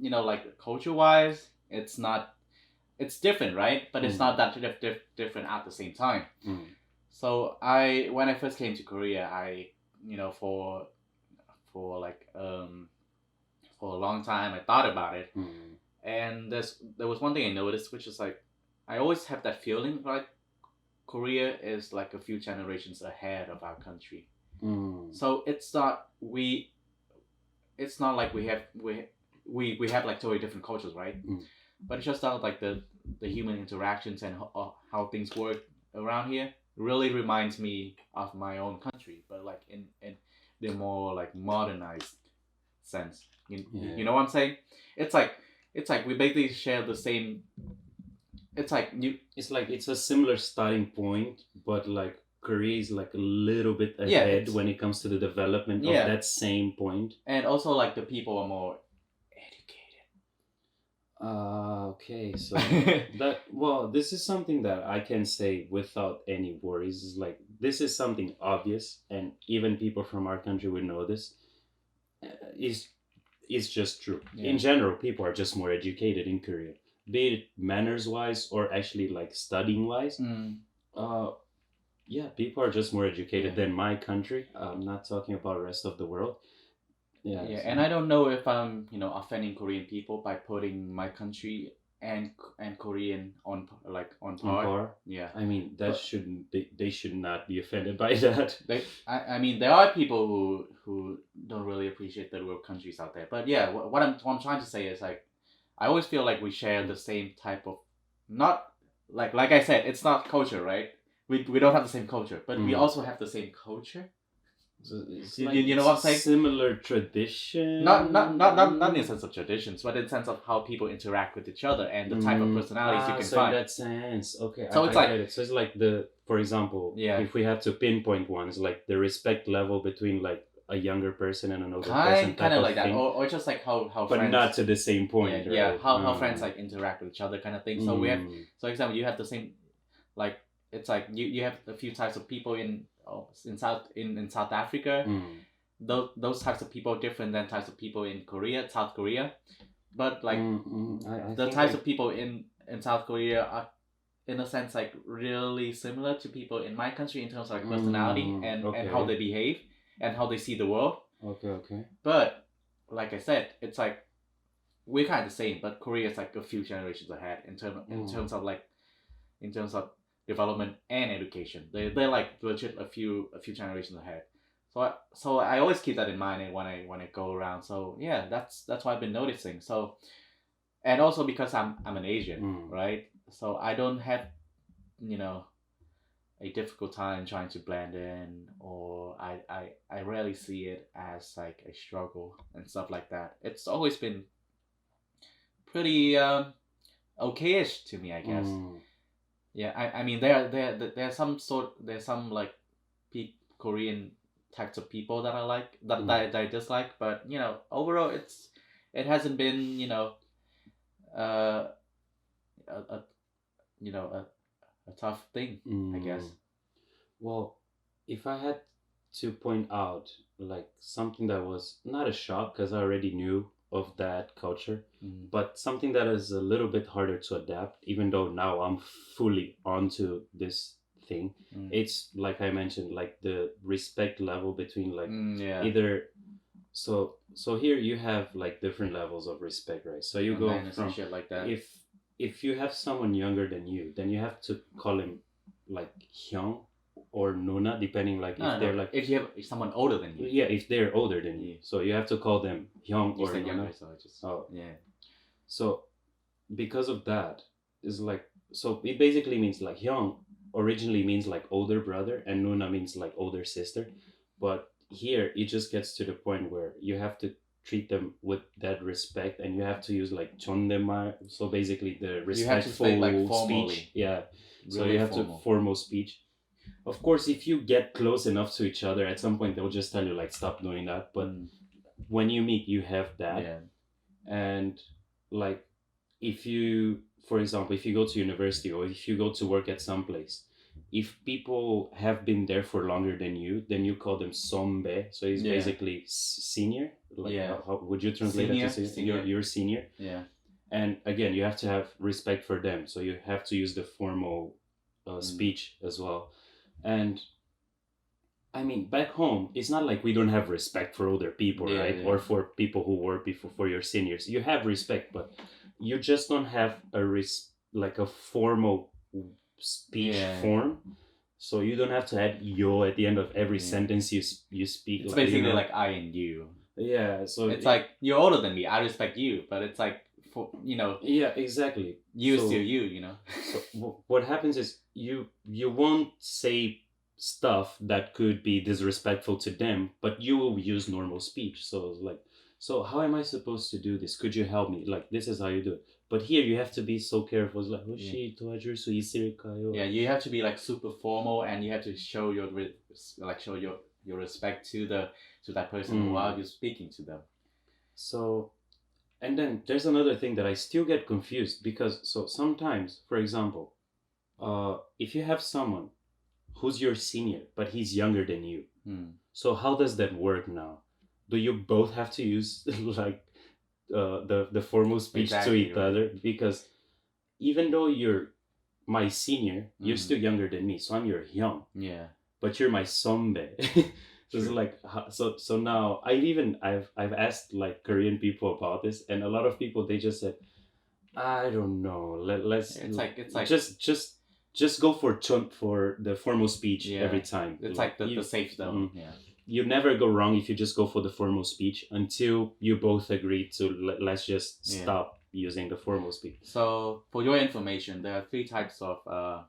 like culture wise, it's different, right? But it's not that different at the same time. So when I first came to Korea, I for a long time I thought about it, and there was one thing I noticed, which is like I always have that feeling like Korea is like a few generations ahead of our country. So it's not like we have like totally different cultures, right? But it's just not like the human interactions and how things work around here really reminds me of my own country, but like in the more like modernized sense. You know what I'm saying? It's like we basically share the same. It's like it's a similar starting point, but like Korea is like a little bit ahead when it comes to the development of that same point. And also like the people are more educated. Okay, so this is something that I can say without any worries. Is like this is something obvious, and even people from our country would know this. Is just true. In general, people are just more educated in Korea, be it manners wise or actually like studying wise. People are just more educated than my country. I'm not talking about the rest of the world. And I don't know if I'm offending Korean people by putting my country and Korean on par. Yeah, I mean they should not be offended by that. I mean there are people who don't really appreciate the real countries out there. But yeah, what I'm trying to say is like I always feel like we share the same type of, not like I said, it's not culture, right? We don't have the same culture, but we also have the same culture. So you know what I'm saying? Similar tradition. Not in the sense of traditions, but in the sense of how people interact with each other and the type of personalities you can find. In that sense, okay. So it's like so it's like for example, if we have to pinpoint one, it's like the respect level between like a younger person and an older person. Kind of like that, or just like how but friends, not to the same point. Yeah, how friends like interact with each other, kind of thing. So we have, so example, you have the same, like it's like you have a few types of people in South Africa. Those types of people are different than types of people in South Korea, but like the types of people in South Korea are in a sense like really similar to people in my country in terms of like personality and how they behave and how they see the world. Okay. But like I said, it's like we're kind of the same, but Korea is like a few generations ahead in terms of development and education. They're like legit a few generations ahead. So I always keep that in mind when I go around. So yeah, that's what I've been noticing. So, and also because I'm an Asian, right? So I don't have, you know, a difficult time trying to blend in, or I rarely see it as like a struggle and stuff like that. It's always been pretty okayish to me, I guess. Yeah, I mean there's some like Korean types of people that I like that I dislike, but you know, overall it hasn't been, you know, uh a you know a tough thing, I guess. Well, if I had to point out like something that was not a shock because I already knew of that culture, but something that is a little bit harder to adapt, even though now I'm fully onto this thing. It's like I mentioned, like the respect level between like Yeah. either so here you have like different levels of respect, right? So you And go manners and from shit like that. if you have someone younger than you, then you have to call him like hyung or nuna, depending like if they're like if you have someone older than you. yeah, if they're older than you, so you have to call them hyung You or said nuna. younger, so I just Oh, yeah. so because of that, is like so it basically means like hyung originally means like older brother and nuna means like older sister, but here it just gets to the point where you have to treat them with that respect and you have to use like 존댓말, so basically the respectful like speech. Yeah, so really you have formal. to formal speech. Of course, if you get close enough to each other, at some point they'll just tell you like stop doing that, but when you meet you have that. Yeah. And like if you, for example, if you go to university or if you go to work at some place, if people have been there for longer than you, then you call them sombe. So it's basically senior. Like how would you translate Senior, it to senior? You're senior. Yeah. And again, you have to have respect for them. So you have to use the formal speech as well. And I mean, back home, it's not like we don't have respect for older people, right? Yeah. Or for people who work before for your seniors. You have respect, but you just don't have like a formal speech form. So you don't have to add yo at the end of every sentence you speak. It's basically like I and you. Yeah, so it's like you're older than me. I respect you, but it's like for Yeah, exactly. You still you know. So what happens is you won't say stuff that could be disrespectful to them, but you will use normal speech. So it's like, so how am I supposed to do this? Could you help me? Like this is how you do it. But here you have to be so careful. It's like, yeah, you have to be like super formal, and you have to show your respect to that person while you're speaking to them. So, and then there's another thing that I still get confused because so sometimes, for example, if you have someone who's your senior but he's younger than you, so how does that work now? Do you both have to use like the formal speech to each other? Because even though you're my senior, you're still younger than me, so I'm your hyung. Yeah. But you're my sombe. So it's like so now I've asked like Korean people about this, and a lot of people they just said, I don't know. Let's it's like just go for the formal speech every time. It's like the safe zone. Yeah. You never go wrong if you just go for the formal speech until you both agree to let's just stop using the formal speech. So for your information, there are 3 types of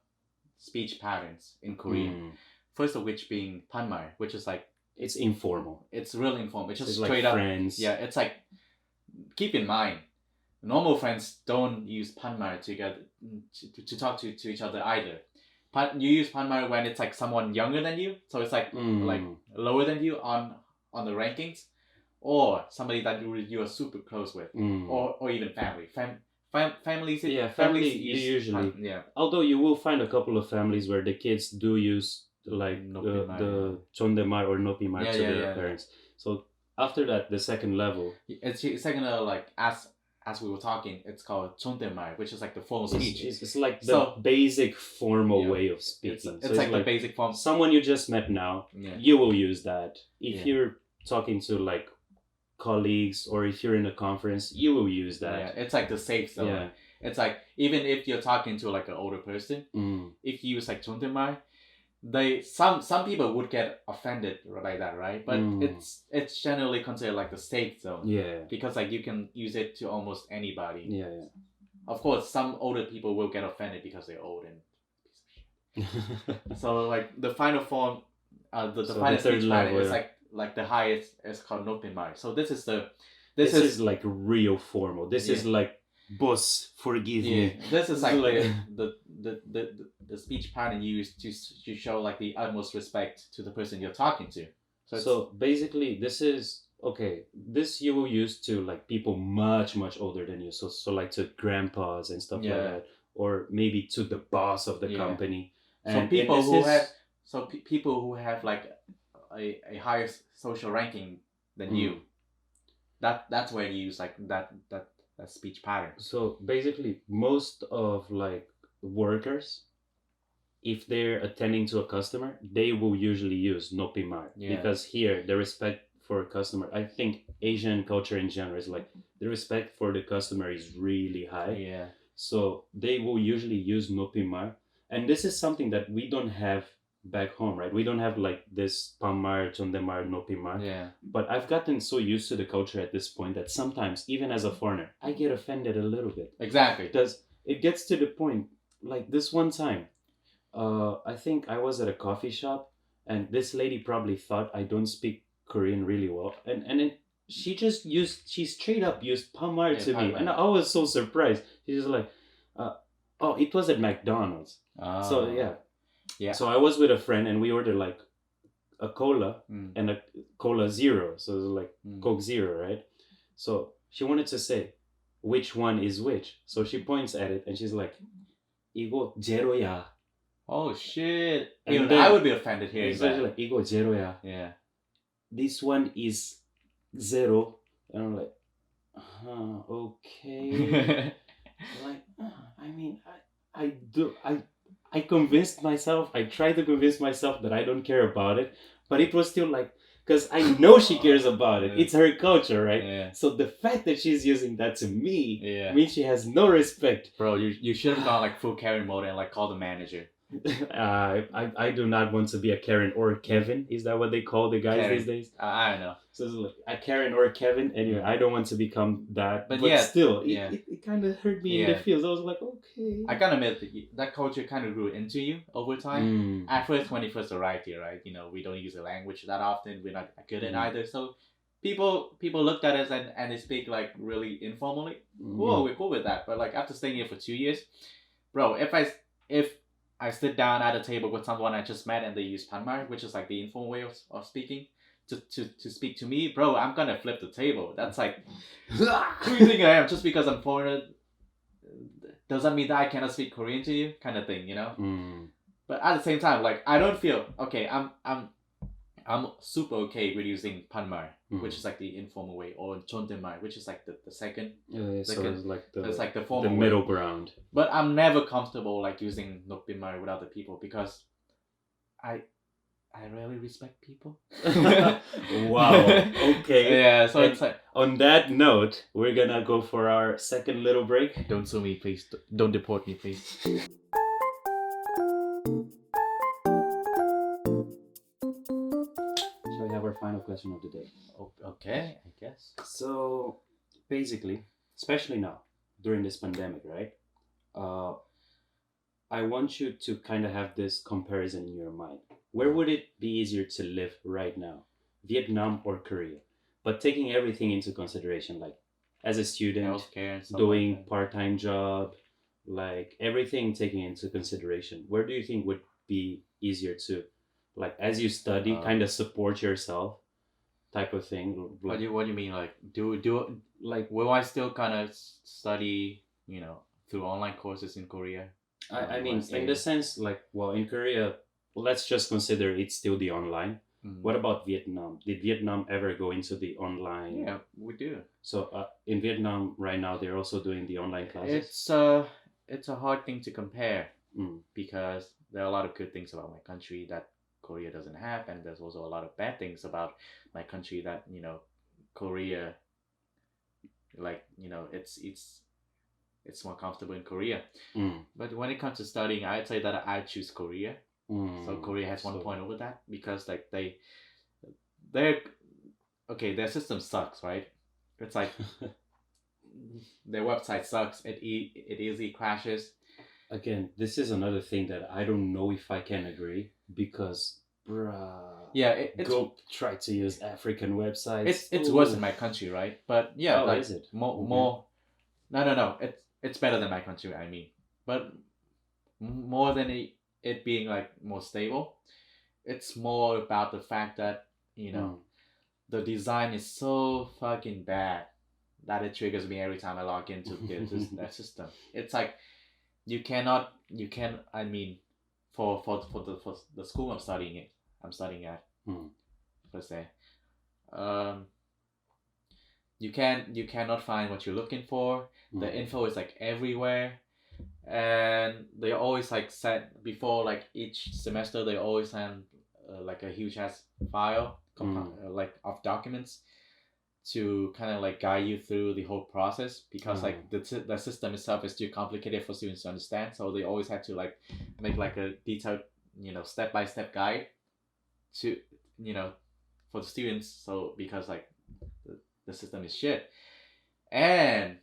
speech patterns in Korean. First of which being panmal, which is like it's informal. It's really informal. It's just it's straight like up friends. Yeah, it's like keep in mind, normal friends don't use panmal to talk to each other either. You use panmal when it's like someone younger than you, so it's like lower than you on the rankings, or somebody that you are super close with, or even family. Families. Yeah, families usually. Yeah. Although you will find a couple of families where the kids do use like the 존댓말 or 높임말 to their parents. So after that, the second level. It's second like as we were talking, it's called 존댓말, which is like the formal speech. It's like the basic formal way of speaking. It's like the basic form. Someone you just met now, you will use that. If you're talking to like colleagues or if you're in a conference, you will use that. Yeah, it's like the safe zone. Yeah. It's like even if you're talking to like an older person, Mm. if you use like 존댓말, they some people would get offended by that, right? But it's generally considered like the safe zone. Yeah. Because like you can use it to almost anybody. Yeah, yeah. Of course, some older people will get offended because they're old and so like the final form, the So final the third speech pattern level, is yeah. like the highest is called 높임말. So this is the This is like real formal. This is like, boss, forgive me. This is like like the speech pattern used to show like the utmost respect to the person you're talking to. So basically, this is okay. This you will use to like people much older than you. So like to grandpas and stuff like that, or maybe to the boss of the company. And people who have people who have like a higher social ranking than you. That's where you use like that speech pattern. So basically, most of like workers, if they're attending to a customer, they will usually use 높임말 because here the respect for a customer, I think Asian culture in general is like the respect for the customer is really high. Yeah. So they will usually use 높임말, and this is something that we don't have back home, right? We don't have like this 반말, 존댓말, 높임말. Yeah. But I've gotten so used to the culture at this point that sometimes, even as a foreigner, I get offended a little bit. Exactly. Because it gets to the point, like this one time, I think I was at a coffee shop, and this lady probably thought I don't speak Korean really well, and then she straight up used 반말 to me, and I was so surprised. She was like, "Oh, it was at McDonald's." So yeah. So I was with a friend, and we ordered like a cola and a cola zero, so it was like Coke Zero, right? So she wanted to say which one is which, so she points at it and she's like, "이거 제로야." Oh shit! And even then, I would be offended hearing that. Like, "이거 제로야." Yeah. This one is zero, and I'm like, okay. Like, I mean, I convinced myself. I tried to convince myself that I don't care about it, but it was still like, because I know she cares about it. It's her culture, right? Yeah. So the fact that she's using that to me means she has no respect. Bro, you should have gone like full Karen mode and like call the manager. I do not want to be a Karen or Kevin. Is that what they call the guys Karen. these days? I don't know. So it's like a Karen or a Kevin. Anyway, I don't want to become that. But still, it kind of hurt me in the feels. I was like, okay. I gotta admit that culture kind of grew into you over time. At first, when you first arrived here, right? You know, we don't use the language that often. We're not good at either. So people looked at us and they speak like really informally. Whoa, we're cool with that. But like after staying here for 2 years, bro, if I sit down at a table with someone I just met and they use 반말, which is like the informal way of speaking, to speak to me, bro, I'm gonna flip the table. That's like, who do you think I am? Just because I'm foreigner, does that mean that I cannot speak Korean to you? Kind of thing, you know? But at the same time, like, I don't feel, okay, I'm super okay with using 반말, which is like the informal way, or 존댓말, which is like the second. So it's like the formal middle way. ground. But I'm never comfortable like using 높임말 with other people because I really respect people. Wow. Okay. Yeah. So it's like, on that note, we're gonna go for our second little break. Don't sue me, please. Don't deport me, please. Our final question of the day. Okay, I guess. So basically, especially now during this pandemic, right? I want you to kind of have this comparison in your mind. Where would it be easier to live right now, Vietnam or Korea? But taking everything into consideration, like as a student, healthcare, doing like part-time job, like everything taking into consideration, where do you think would be easier to, like as you study, kind of support yourself, type of thing? What do you mean? Like do like will I still kind of study, you know, through online courses in Korea? I mean, in the sense, like, well, in Korea, let's just consider it's still the online. What about Vietnam? Did Vietnam ever go into the online? Yeah, we do. So in Vietnam right now, they're also doing the online classes. It's a hard thing to compare because there are a lot of good things about my country that Korea doesn't have, and there's also a lot of bad things about my country that, you know, Korea, like, you know, it's it's more comfortable in Korea. Mm. But when it comes to studying, I'd say that I choose Korea. So Korea has one So point over that because like they're okay. Their system sucks, right? It's like their website sucks. It easily crashes. again, this is another thing that I don't know if I can agree because, bruh, Yeah, go try to use African websites. it's worse Ooh. in my country, right? But yeah, Oh, like is it? Okay. more. No. It's better than my country. I mean, but more than it being like more stable, it's more about the fact that Mm. the design is so fucking bad that it triggers me every time I log into that system. It's like you can I mean for the school I'm studying at Mm. per se. Um, you cannot find what you're looking for. The Mm. info is like everywhere, and they always like set before like each semester they always send like a huge ass file like of documents to kind of like guide you through the whole process because like the system itself is too complicated for students to understand, so they always have to like make like a detailed step-by-step guide to you know for the students, so because like the system is shit, and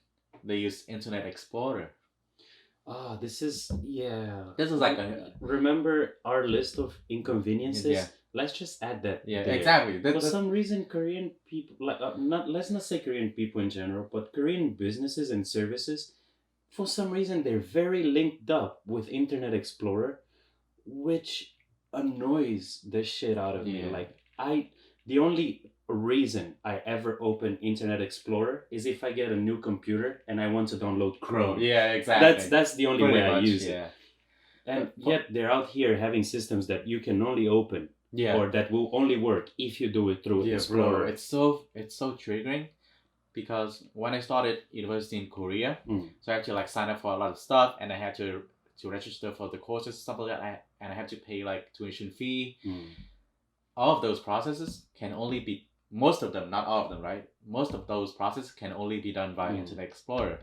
they use Internet Explorer. Ah, this is yeah. This is like a Remember our list of inconveniences? Yeah. Let's just add that. Yeah, there. exactly. For some reason, Korean people like not let's not say Korean people in general, but Korean businesses and services, for some reason, they're very linked up with Internet Explorer, which annoys the shit out of me. Yeah. Like the only reason I ever open Internet Explorer is if I get a new computer and I want to download Chrome. Yeah, exactly. That's the only Pretty way I much, use yeah. it. And yet they're out here having systems that you can only open Yeah. or that will only work if you do it through Explorer. Bro, it's so triggering because when I started university in Korea, so I had to like sign up for a lot of stuff, and I had to register for the courses and stuff like that, and I had to pay like tuition fee. All of those processes can only be, most of them, not all of them, right? Most of those processes can only be done via Internet Explorer.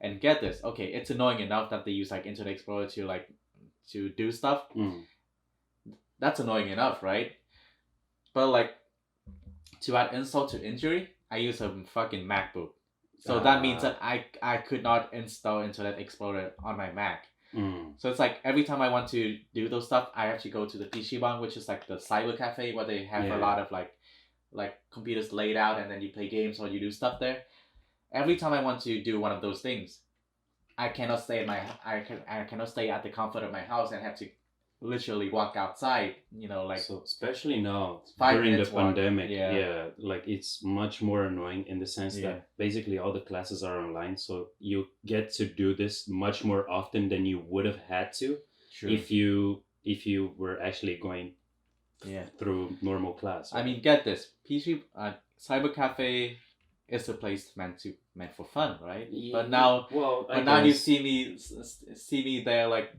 And get this, okay, it's annoying enough that they use like Internet Explorer to do stuff. That's annoying enough, right? But like, to add insult to injury, I use a fucking MacBook. So that means that I could not install Internet Explorer on my Mac. So it's like every time I want to do those stuff, I have to go to the PC방, which is like the cyber cafe where they have a lot of like computers laid out, and then you play games or you do stuff there. Every time I want to do one of those things, I cannot stay I cannot stay at the comfort of my house and have to literally walk outside, like, so especially now 5 during the minutes walk. pandemic, Yeah. like it's much more annoying in the sense that basically all the classes are online, so you get to do this much more often than you would have had to. True. if you were actually going through normal class. I mean, get this, cyber cafe is a place meant for fun, right? Yeah, but now you see me there like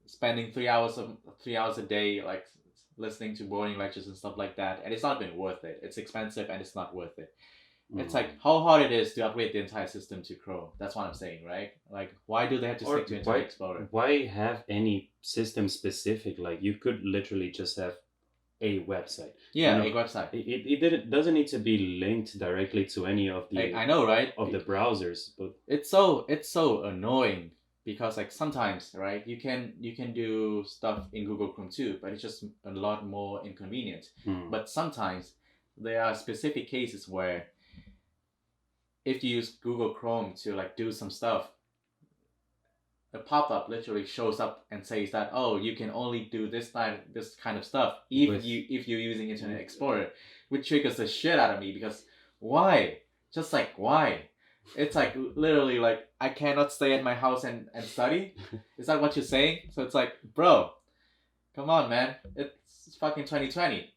spending 3 hours a day like listening to boring lectures and stuff like that, and it's not been worth it. It's expensive and it's not worth it. It's like how hard it is to upgrade the entire system to Chrome. That's what I'm saying, right? Like, why do they have to stick to Internet Explorer? Why have any system specific? Like, you could literally just have a website. A website. It doesn't need to be linked directly to any of the I know, right? Of the browsers, but it's so annoying because like sometimes, right, you can do stuff in Google Chrome too, but it's just a lot more inconvenient. But sometimes there are specific cases where if you use Google Chrome to like do some stuff, a pop-up literally shows up and says that, oh, you can only do this kind of stuff if you're using Internet Explorer, which triggers the shit out of me because why? Just like why? It's like literally like I cannot stay at my house and study. Is that what you're saying? So it's like, bro, come on, man. It's fucking 2020.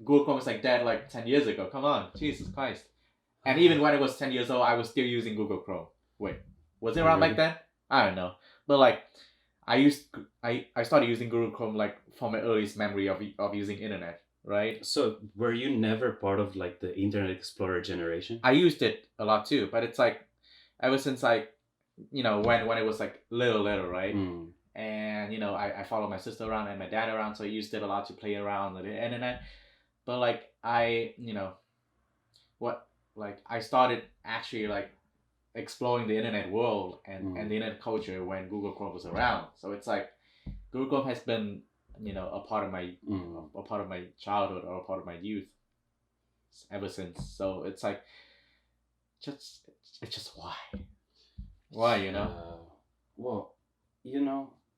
Google Chrome was like dead like 10 years ago. Come on, Jesus Christ. And even when it was 10 years old, I was still using Google Chrome. Wait, was it around back then? I don't know. But like, I started using Google Chrome like from my earliest memory of using internet, right? So were you never part of like the Internet Explorer generation? I used it a lot too, but it's like ever since I when it was like little, right? Mm. And I followed my sister around and my dad around, so I used it a lot to play around with the internet. But like what like I started actually like exploring the internet world and the internet culture when Google Chrome was around. So it's like Google Chrome has been a part of my childhood or a part of my youth ever since. So it's like just it's just why. Well,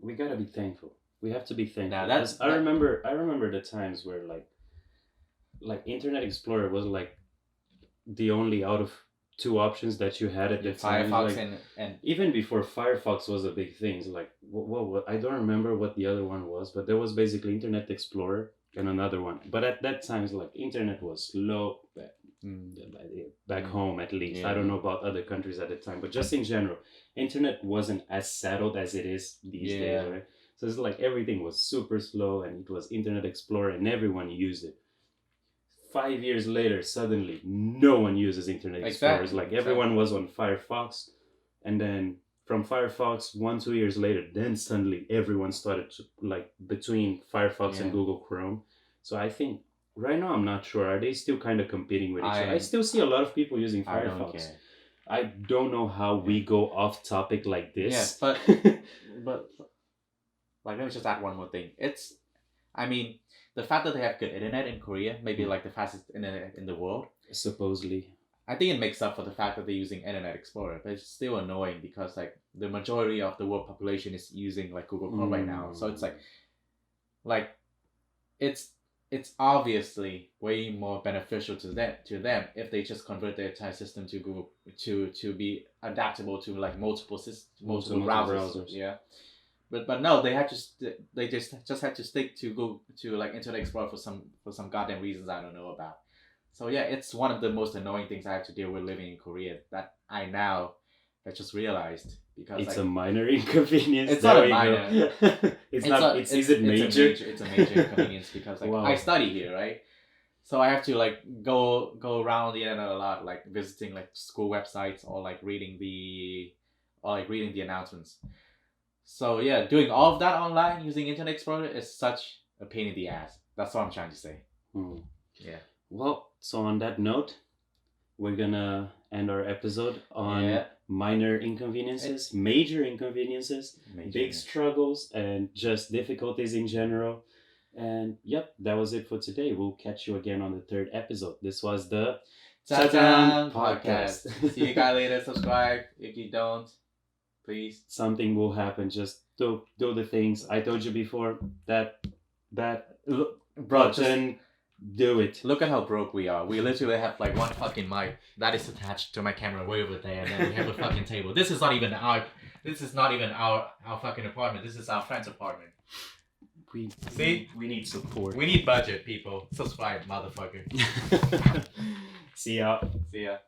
we gotta be thankful. We have to be thankful. Now I remember the times where like Internet Explorer was like the only out of two options that you had at the time. Firefox Like, and even before Firefox was a big thing. So like, what I don't remember what the other one was, but there was basically Internet Explorer and another one. But at that time, it's like internet was slow back home, at least. I don't know about other countries at the time, but just in general, internet wasn't as settled as it is these days, right? So it's like everything was super slow, and it was Internet Explorer, and everyone used it. 5 years later, suddenly, no one uses Internet Explorer. It's like everyone was on Firefox, and then from Firefox, 1-2 years later, then suddenly everyone started to, like, between Firefox and Google Chrome. So I think right now I'm not sure. Are they still kind of competing with each other? I still see a lot of people using Firefox. I don't know how we go off topic like this. Yes, but like, let me just add one more thing. I mean, the fact that they have good internet in Korea, maybe like the fastest internet in the world, supposedly, I think it makes up for the fact that they're using Internet Explorer, but it's still annoying because like the majority of the world population is using like Google Chrome right now. So it's like it's obviously way more beneficial to them if they just convert their entire system to Google to be adaptable to like multiple browsers. Yeah. But no, they just had to stick to Google to like Internet Explorer for some goddamn reasons I don't know about. So yeah, it's one of the most annoying things I have to deal with living in Korea that I just realized because it's like, a minor inconvenience. It's not a minor. Is it major? It's a major inconvenience because like I study here, right? So I have to like go around the internet a lot, like visiting like school websites or like reading the announcements. So yeah, doing all of that online using Internet Explorer is such a pain in the ass. That's what I'm trying to say. Yeah. Well, so on that note, we're gonna end our episode on minor inconveniences, major inconveniences, big struggles, and just difficulties in general. And yep, that was it for today. We'll catch you again on the third episode. This was the Chajang podcast. See you guys later. Subscribe if you don't. Please. Something will happen. Just do the things I told you before. That bro, do it. Look at how broke we are. We literally have like one fucking mic that is attached to my camera way over there, and then we have a fucking table. This is not even our fucking apartment. This is our friend's apartment. We need support. We need budget, people. Subscribe, motherfucker. See ya. See ya.